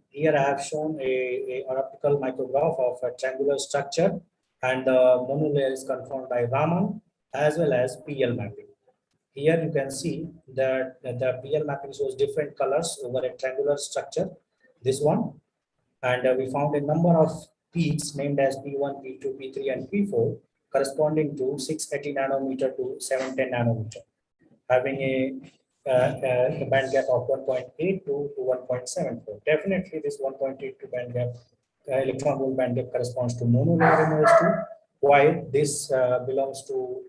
Here I have shown a optical micrograph of a triangular structure, and the monolayer is confirmed by Raman as well as PL mapping. Here you can see that the PL mapping shows different colors over a triangular structure, this one, and we found a number of peaks named as P1, P2, P3, and P4 corresponding to 680 nanometer to 710 nanometer, having a band gap of 1.82 to 1.74. Definitely, this 1.82 band gap, electron hole band gap corresponds to monolayer MoS2, while this belongs to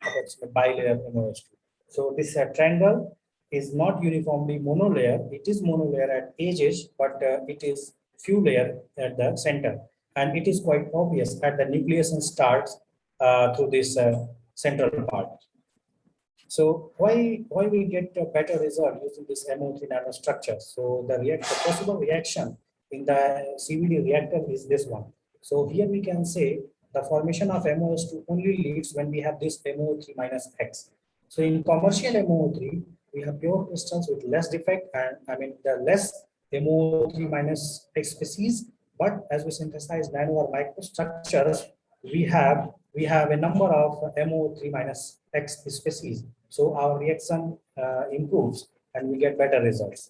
approximately bilayer MoS2. So this triangle is not uniformly monolayer. It is monolayer at edges, but it is few layer at the center, and it is quite obvious that the nucleation starts through this central part. So why we get a better result using this MO3 nanostructure? So the possible reaction in the CVD reactor is this one. So here we can say the formation of MoS2 only leads when we have this MO3 minus X. So in commercial MO3, we have pure crystals with less defect, and the less MO3 minus X species. But as we synthesize nano or microstructures, we have a number of MO3 minus X species. So our reaction improves and we get better results.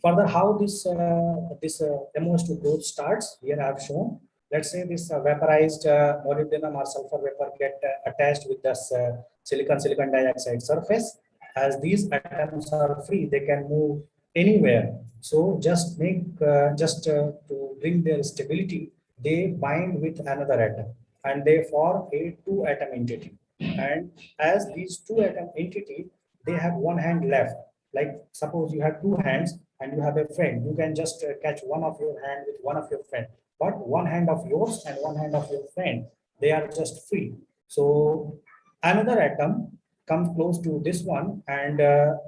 Further, how this MoS2 growth starts, here I have shown. Let's say this vaporized molybdenum or sulfur vapor get attached with this silicon dioxide surface. As these atoms are free, they can move anywhere. So just to bring their stability, they bind with another atom and they form a two-atom entity. And as these two-atom entity, they have one hand left. Like suppose you have two hands and you have a friend, you can just catch one of your hand with one of your friend. But one hand of yours and one hand of your friend, they are just free. So another atom comes close to this one, and the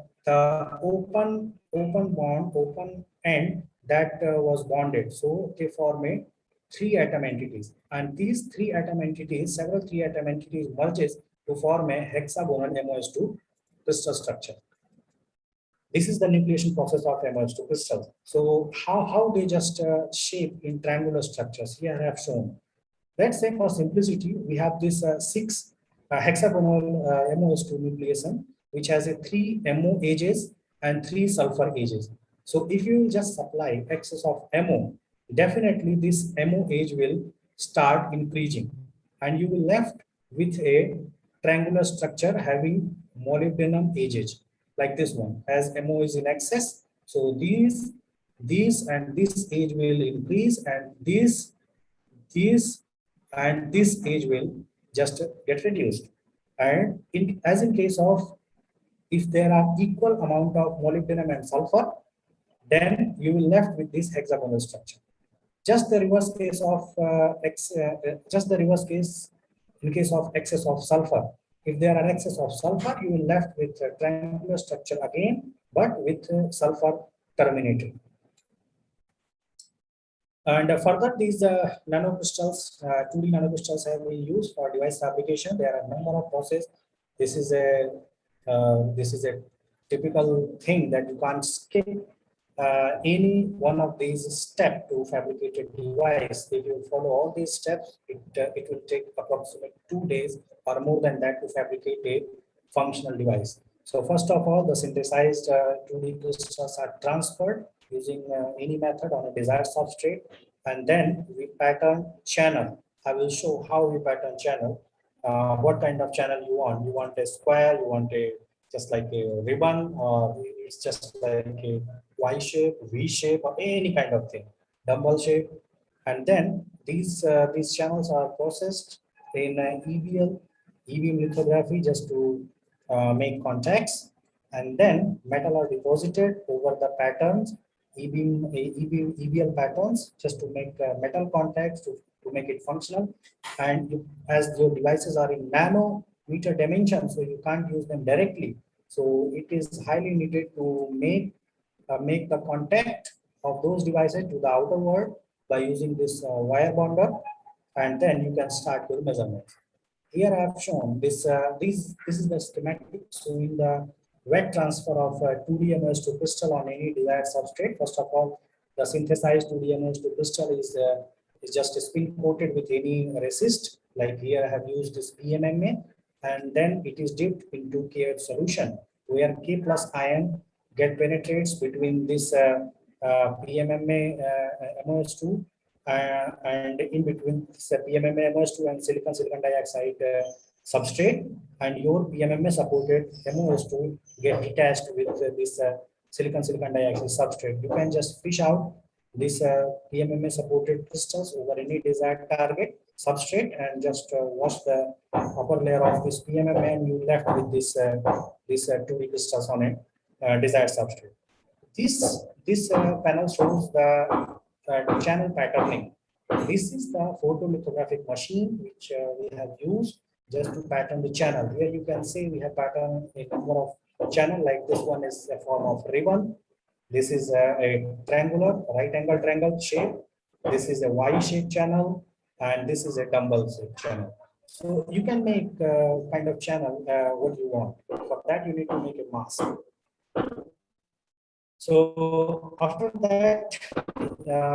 open end that was bonded. So they form a three-atom entities, and these three-atom entities, several three-atom entities merges to form a hexagonal MoS2 crystal structure. This is the nucleation process of MoS2 crystals. So how they just shape in triangular structures, here I have shown. Let's say for simplicity, we have this six hexagonal MoS2 nucleation, which has a 3 MO edges and 3 sulfur edges. So if you just supply excess of MO, definitely this MO edge will start increasing, and you will left with a triangular structure having molybdenum edges like this one. As MO is in excess, so these and this edge will increase, and this and this edge will just get reduced. And as in case of, if there are equal amount of molybdenum and sulfur, then you will left with this hexagonal structure. Just the reverse case of in case of excess of sulfur. If there are excess of sulfur, you will left with a triangular structure again, but with sulfur terminated. And further, these nanocrystals, 2D nanocrystals have been used for device fabrication. There are a number of processes. This is a typical thing that you can't skip any one of these steps to fabricate a device. If you follow all these steps, it will take approximately 2 days or more than that to fabricate a functional device. So first of all, the synthesized 2D crystals are transferred using any method on a desired substrate, and then we pattern channel. I will show how we pattern channel. What kind of channel you want? You want a square? You want a just like a ribbon, or it's just like a Y shape, V shape, or any kind of thing, dumbbell shape? And then these channels are processed in EBL E-beam lithography just to make contacts, and then metal are deposited over the patterns, EBL patterns, just to make metal contacts to make it functional. And as your devices are in nanometer dimension, so you can't use them directly. So it is highly needed to make the contact of those devices to the outer world by using this wire bonder, and then you can start your measurements. Here I have shown this. This is the schematic showing the wet transfer of 2D MoS2 crystal on any desired substrate. First of all, the synthesized 2D MoS2 crystal is just spin coated with any resist. Like here I have used this PMMA, and then it is dipped into KF solution, where K plus ion penetrates between this PMMA MoS2 and in between this PMMA MoS2 and silicon dioxide substrate, and your PMMA supported MoS2 get detached with this silicon dioxide substrate. You can just fish out this PMMA supported crystals over any desired target substrate and just wash the upper layer of this PMMA, and you left with this 2D crystals on a desired substrate. This panel shows the channel patterning. This is the photolithographic machine which we have used just to pattern the channel. Here you can see we have patterned a number of channel, like this one is a form of ribbon. This is a triangular, right angle triangle shape. This is a Y-shaped channel, and this is a dumbbell shaped channel. So you can make kind of channel what you want. For that you need to make a mask. So after that,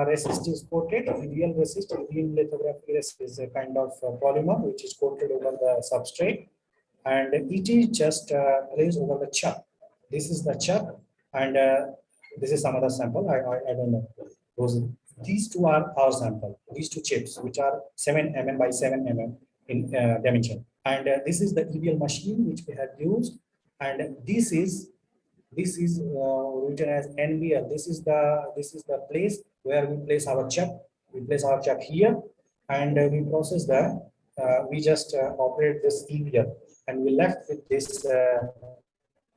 resist is coated. Real resist, real lithography resist is a kind of polymer which is coated over the substrate, and it is just placed over the chuck. This is the chuck, and this is some other sample. I don't know. These two are our sample. These two chips, which are 7 mm by 7 mm in dimension, and this is the EBL machine which we have used, and this is written as NBL. This is the place where we place our chuck. We place our chuck here, and we process the. We just operate this EBL, and we left with this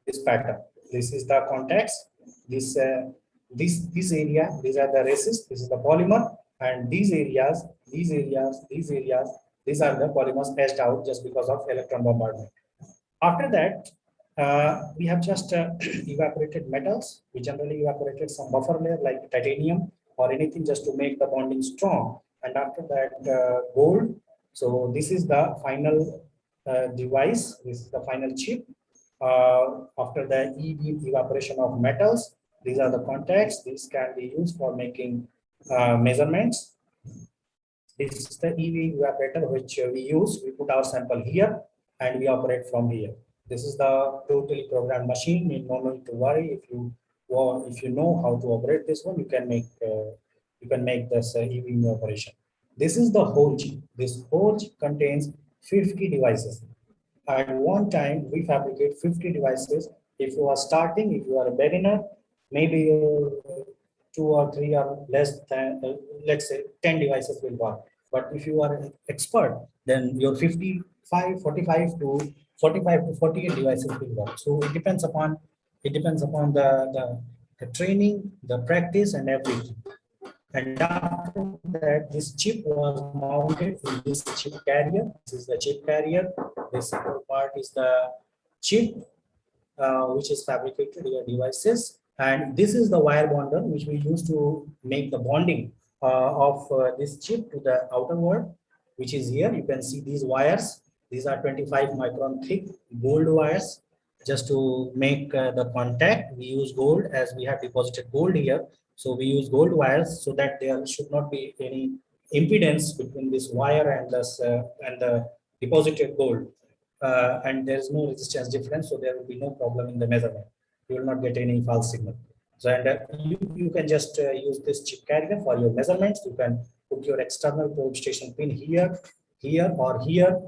this pattern. This is the contacts. This area. These are the resist. This is the polymer, and these areas. These are the polymers etched out just because of electron bombardment. After that, we have just evaporated metals. We generally evaporated some buffer layer like titanium or anything just to make the bonding strong. And after that, gold. So this is the final device. This is the final chip. After the E-beam evaporation of metals, these are the contacts. These can be used for making measurements. This is the E-beam evaporator which we use. We put our sample here and we operate from here. This is the totally programmed machine. You no need to worry. If you know how to operate this one, you can make this E-beam operation. This is the whole chip. This whole chip contains 50 devices. At one time, we fabricate 50 devices. If you are starting, if you are a beginner, maybe 2 or 3 or less than, let's say 10 devices will work. But if you are an expert, then your 45 to 48 devices will work. So it depends upon the training, the practice, and everything. And after that, this chip was mounted in this chip carrier. This is the chip carrier. This part is the chip, which is fabricated in your devices. And this is the wire bonder, which we use to make the bonding of this chip to the outer world, which is here. You can see these wires. These are 25 micron thick gold wires. Just to make the contact, we use gold, as we have deposited gold here. So we use gold wires so that there should not be any impedance between this wire and this and the deposited gold. And there is no resistance difference, so there will be no problem in the measurement. You will not get any false signal. So and you can just use this chip carrier for your measurements. You can put your external probe station pin here, or here,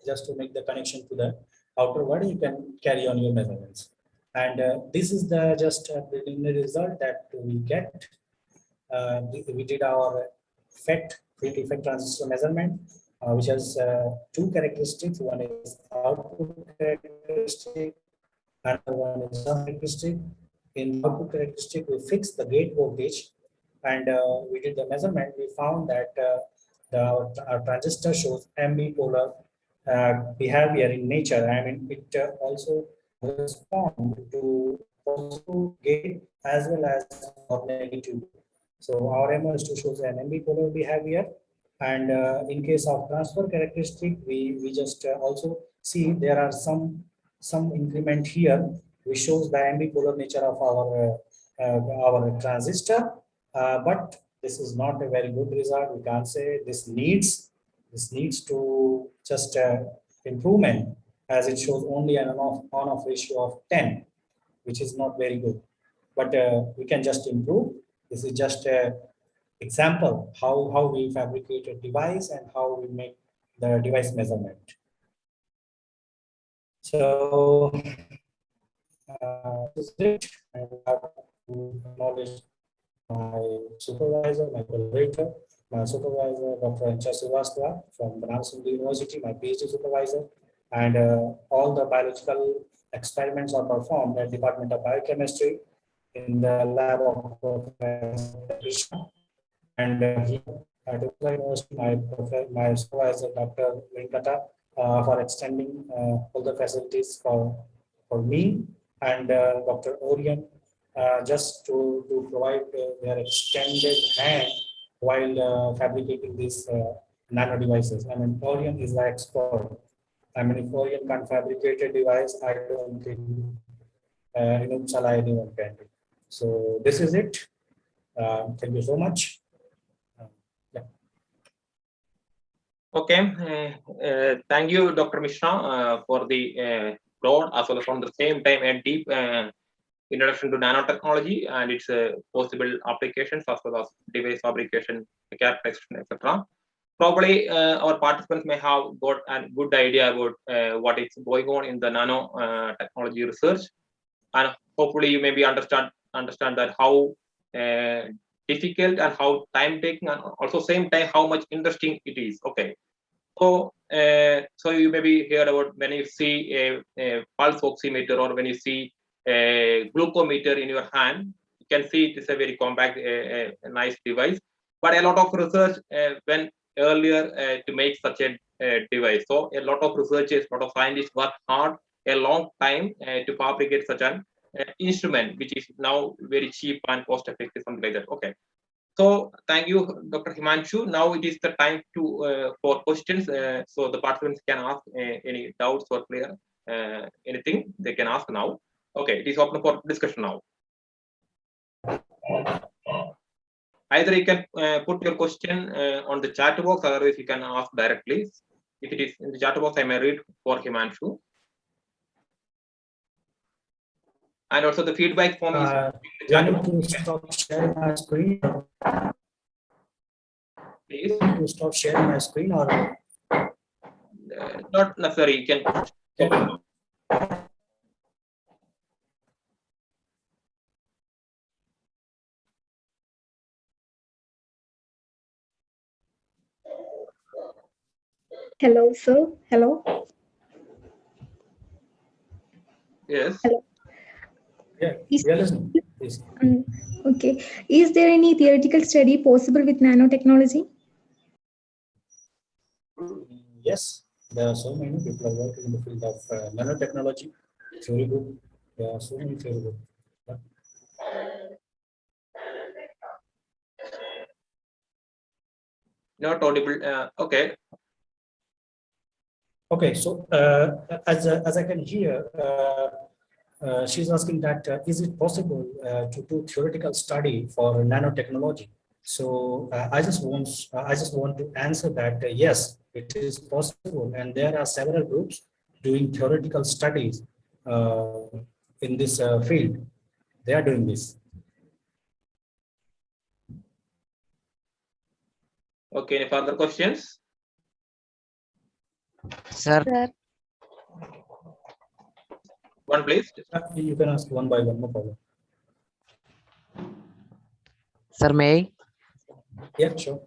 just to make the connection to the outer world. You can carry on your measurements. And this is the just preliminary result that we get. We did our FET, field effect transistor measurement, which has two characteristics. One is output characteristic, another one is characteristic. In the output characteristic, we fixed the gate voltage, and we did the measurement. We found that our transistor shows ambipolar behavior in nature. I mean, it also responds to positive gate as well as negative. So our MoS2 shows an ambipolar behavior, and in case of transfer characteristic, we just also see there are some increment here, which shows the ambipolar nature of our transistor, but this is not a very good result. We can't say this needs to just improvement, as it shows only an on-off ratio of 10, which is not very good. But we can just improve. This is just a example how we fabricate a device and how we make the device measurement. So this is it. I have to acknowledge my supervisor, my collaborator, my supervisor, Dr. Ancha Srivastava from Nanoscience University, my PhD supervisor, and all the biological experiments are performed at Department of Biochemistry in the lab of Professor Krishna. And here at University, my supervisor, Dr. Venkata, for extending all the facilities for me, and Dr. Orion, just to provide their extended hand while fabricating these nano devices. I mean, Orion is the expert. I mean, if Orion can't fabricate a device, I don't think anyone can do. So this is it. Thank you so much. Okay, thank you, Dr. Mishra, for the broad as well as on the same time a deep introduction to nanotechnology and its possible applications as well as device fabrication, characterization, etc. Probably our participants may have got a good idea about what is going on in the nano technology research, and hopefully you maybe understand that how difficult and how time taking, and also same time how much interesting it is. Okay, so so you maybe heard about when you see a pulse oximeter or when you see a glucometer in your hand, you can see it is a very compact, a nice device. But a lot of research went earlier to make such a device. So a lot of researchers, a lot of scientists work hard a long time to fabricate such an instrument, which is now very cheap and cost effective, something like that. Okay. So thank you, Dr. Himanshu. Now it is the time to for questions. So the participants can ask any doubts or clear anything they can ask now. Okay, it is open for discussion now. Either you can put your question on the chat box, otherwise you can ask directly. If it is in the chat box, I may read for Himanshu. And also the feedback form is do I need to stop sharing my screen? please. To stop sharing my screen or Not necessary. You can. okay. Hello, sir. Hello. Yes. Hello. Yeah, we are listening. Please. Okay. Is there any theoretical study possible with nanotechnology? Yes, there are so many people working in the field of nanotechnology. It's very good. There are so many very good. Yeah. Not audible. Okay. Okay, so as I can hear, she's asking that is it possible to do theoretical study for nanotechnology? So I just want to answer that yes, it is possible, and there are several groups doing theoretical studies in this field. They are doing this. Okay. Any further questions? Sir, One, please. You can ask one by one, no problem. sir, may I? Yeah, sure.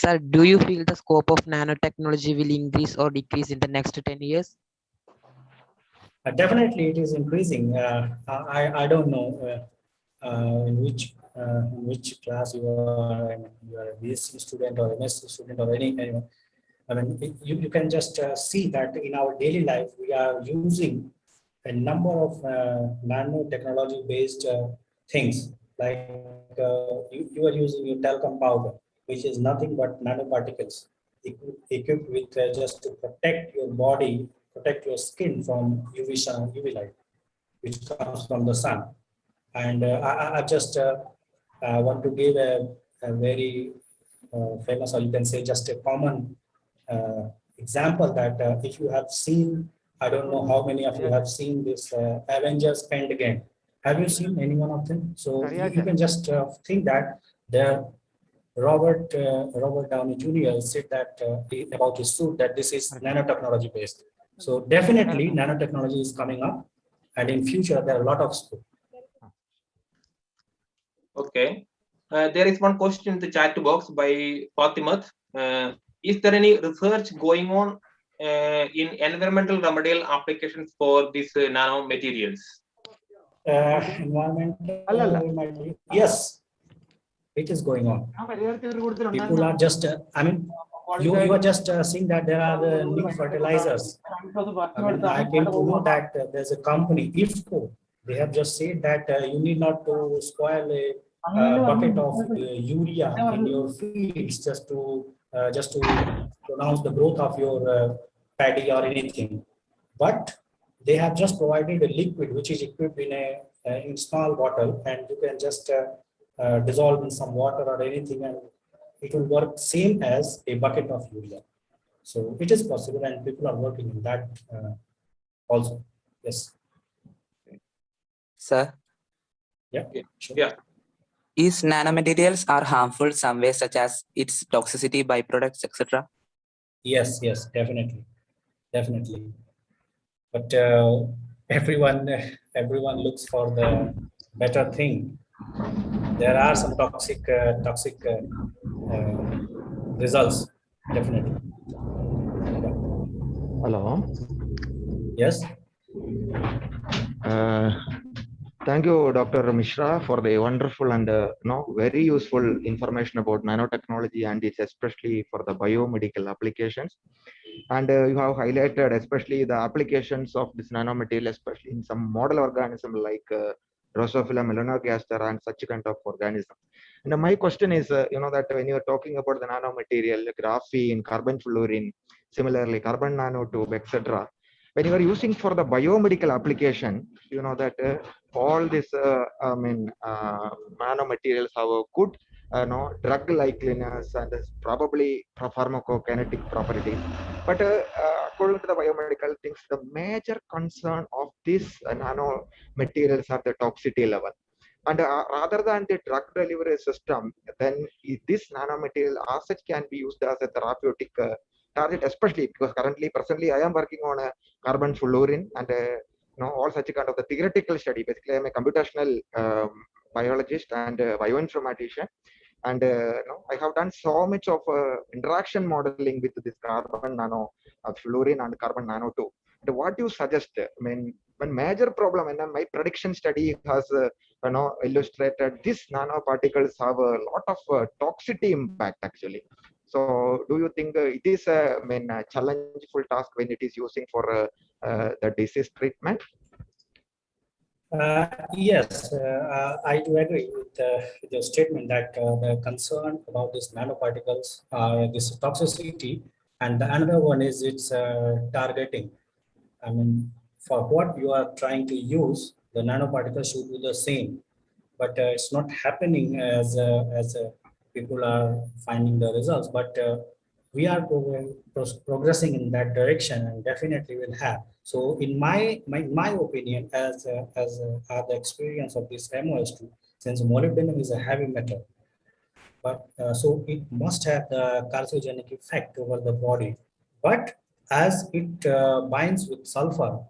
Sir, do you feel the scope of nanotechnology will increase or decrease in the next 10 years? Definitely, it is increasing. I don't know in which class you are. You are a BSc student or MSc student or any. I mean, you can just see that in our daily life we are using a number of nanotechnology based things. Like you are using your talcum powder, which is nothing but nanoparticles equipped with just to protect your body, protect your skin from UV light, which comes from the sun. And I just want to give a very famous, or you can say just a common example that if you have seen, I don't know how many of you have seen this Avengers Endgame. Have you seen any one of them? So you can just think that there Robert Downey Jr. said that about his suit that this is nanotechnology based. So definitely nanotechnology is coming up, and in future there are a lot of scope. Okay. There is one question in the chat box by Fatimat. Is there any research going on in environmental remedial applications for these nanomaterials? Environmental, yes, it is going on. People are just, I mean, you are just seeing that there are new fertilizers. I mean, I came to know that there's a company, IFCO. They have just said that you need not to spoil a bucket of urea in your fields just to pronounce the growth of your paddy or anything. But they have just provided a liquid which is equipped in in small bottle, and you can just dissolve in some water or anything, and it will work same as a bucket of urea. So it is possible, and people are working in that also. Yes. Sir? Yeah. Sure. Yeah. Is nanomaterials are harmful some way, such as its toxicity, byproducts, etc.? Yes, definitely. But everyone looks for the better thing. There are some toxic results, definitely. Hello. Yes. Thank you, Dr. Mishra, for the wonderful and very useful information about nanotechnology, and it's especially for the biomedical applications. And you have highlighted especially the applications of this nanomaterial, especially in some model organism like Drosophila, melanogaster, and such kind of organism. And my question is, that when you are talking about the nanomaterial, graphene, carbon fluorine, similarly carbon nanotube, etc., when you are using for the biomedical application, that all these nanomaterials have a good drug likeliness and probably pharmacokinetic properties. But according to the biomedical things, the major concern of these nanomaterials are the toxicity level. And rather than the drug delivery system, then this nanomaterial as such can be used as a therapeutic target, especially because presently I am working on a carbon fluorine and all such kind of the theoretical study. Basically, I'm a computational biologist and bioinformatician, and I have done so much of interaction modeling with this carbon nano fluorine and carbon nanotube. And what do you suggest? I mean, one major problem, and my prediction study has illustrated these nanoparticles have a lot of toxicity impact actually. So, do you think it is a challenging task when it is using for the disease treatment? Yes, I do agree with your statement that the concern about these nanoparticles are this toxicity, and the another one is its targeting. I mean, for what you are trying to use, the nanoparticles should do the same, but it's not happening as people are finding the results. But we are progressing in that direction, and definitely will have. So, in my opinion, as the experience of this MoS2, since molybdenum is a heavy metal, but so it must have the carcinogenic effect over the body. But as it binds with sulfur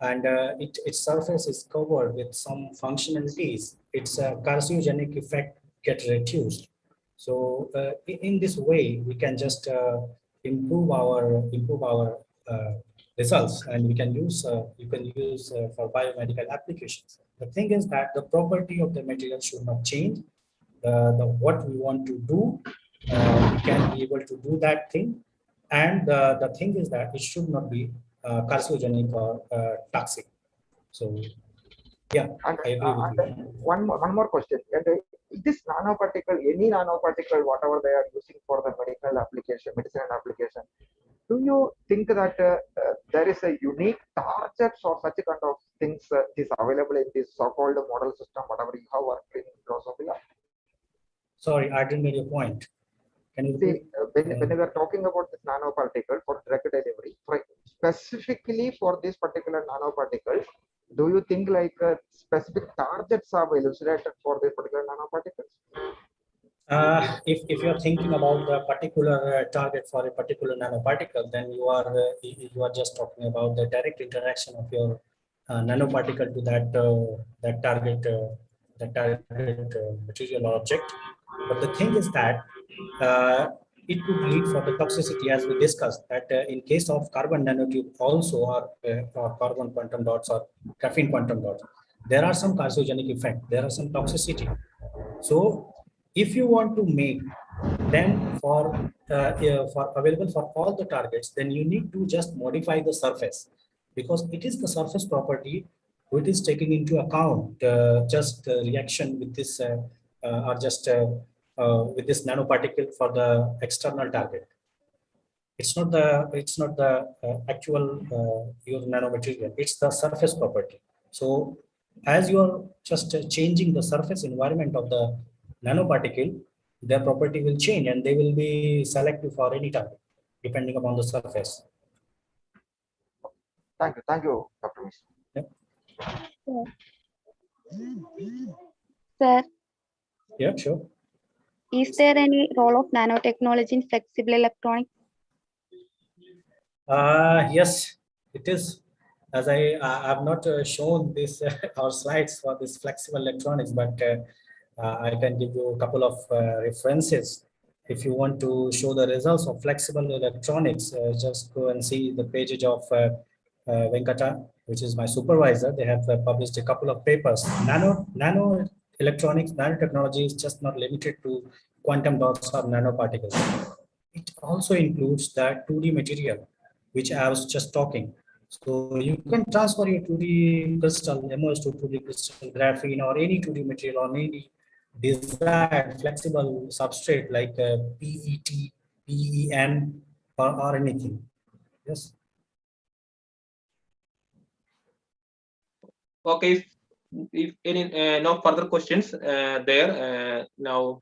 and its surface is covered with some functionalities, its carcinogenic effect gets reduced. So in this way, we can just improve our results, and we can use you can use for biomedical applications. The thing is that the property of the material should not change. What we want to do, we can be able to do that thing, and the thing is that it should not be carcinogenic or toxic. So yeah, And, I agree with you. one more question. And is this nanoparticle, any nanoparticle, whatever they are using for the medical application, medicine application, do you think that there is a unique targets or such kind of things is available in this so-called model system, whatever you have worked in Drosophila? Sorry, I didn't get your point. Can you See, repeat? when we are talking about this nanoparticle for drug delivery, specifically for this particular nanoparticle, do you think like specific targets are elucidated for this particular nanoparticles? If you're thinking about the particular target for a particular nanoparticle, then you are just talking about the direct interaction of your nanoparticle to that target material or object. But the thing is that it could lead for the toxicity, as we discussed, that in case of carbon nanotube also, or carbon quantum dots or graphene quantum dots, there are some carcinogenic effect, there are some toxicity. So if you want to make them for available for all the targets, then you need to just modify the surface, because it is the surface property which is taking into account just reaction with this or just with this nanoparticle for the external target. It's not the actual your nanomaterial. It's the surface property. So as you are just changing the surface environment of the nanoparticle, their property will change and they will be selective for any target depending upon the surface. Thank you, Dr. Mishra. Sir, Yeah, sure. is there any role of nanotechnology in flexible electronics? Yes, it is. As I have not shown this our slides for this flexible electronics, but I can give you a couple of references. If you want to show the results of flexible electronics, just go and see the pages of Venkata, which is my supervisor. They have published a couple of papers. Nano electronics, nanotechnology is just not limited to quantum dots or nanoparticles. It also includes the 2D material, which I was just talking. So you can transfer your 2D crystal, MoS2 2D crystal, graphene, or any 2D material on any desired flexible substrate like PET, PEN, or anything. Yes. Okay, if any no further questions there, now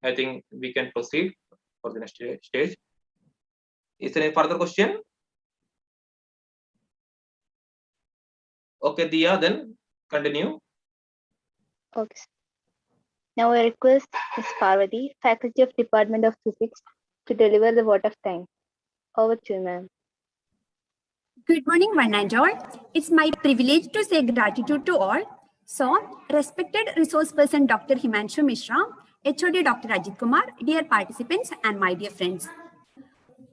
I think we can proceed for the next stage. Is there any further question? Okay, Dia, then continue. Okay. Now I request Ms. Parvati, Faculty of Department of Physics, to deliver the vote of thanks. Over to you, ma'am. Good morning, one and all. It's my privilege to say gratitude to all. So, respected resource person Dr. Himanshu Mishra, HOD Dr. Ajit Kumar, dear participants and my dear friends.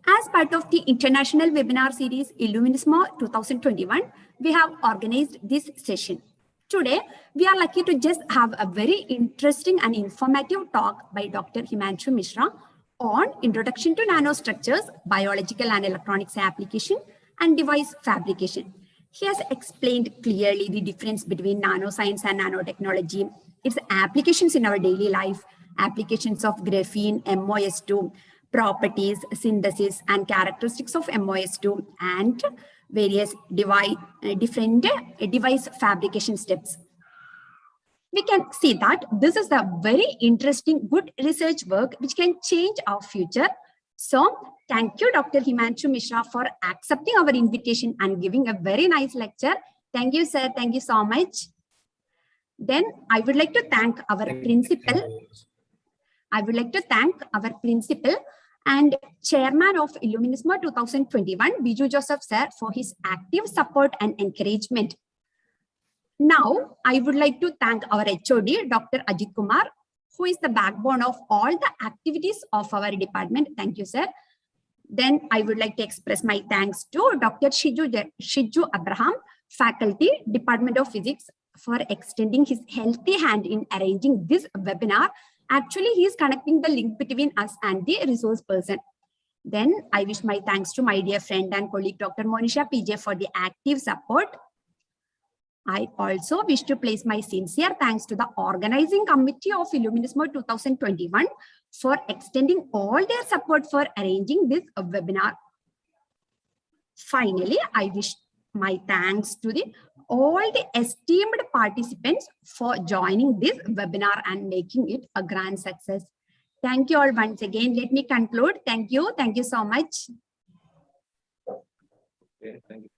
As part of the international webinar series ILLUMINISMO 2021, we have organized this session. Today, we are lucky to just have a very interesting and informative talk by Dr. Himanshu Mishra on Introduction to Nanostructures, Biological and Electronics Application, and Device Fabrication. He has explained clearly the difference between nanoscience and nanotechnology, its applications in our daily life, applications of graphene, MoS2, properties, synthesis, and characteristics of MoS2, and various different device fabrication steps. We can see that this is a very interesting, good research work which can change our future. So, thank you, Dr. Himanshu Mishra, for accepting our invitation and giving a very nice lecture. Thank you, sir. Thank you so much. Then I would like to thank our principal. I would like to thank our principal and chairman of ILLUMINISMO 2021, Biju Joseph sir, for his active support and encouragement. Now, I would like to thank our HOD, Dr. Ajit Kumar, who is the backbone of all the activities of our department. Thank you, sir. Then I would like to express my thanks to Dr. Shiju Abraham, faculty, Department of Physics, for extending his healthy hand in arranging this webinar. Actually, he is connecting the link between us and the resource person. Then I wish my thanks to my dear friend and colleague, Dr. Monisha PJ, for the active support. I also wish to place my sincere thanks to the organizing committee of ILLUMINISMO 2021 for extending all their support for arranging this webinar. Finally, I wish my thanks to all the esteemed participants for joining this webinar and making it a grand success. Thank you all once again. Let me conclude. Thank you. Thank you so much. Okay, thank you.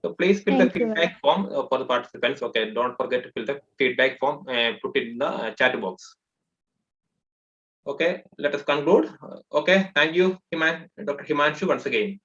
So please fill the feedback form for the participants. Okay, don't forget to fill the feedback form and put it in the chat box. Okay, let us conclude. Okay, thank you, Dr. Himanshu, once again.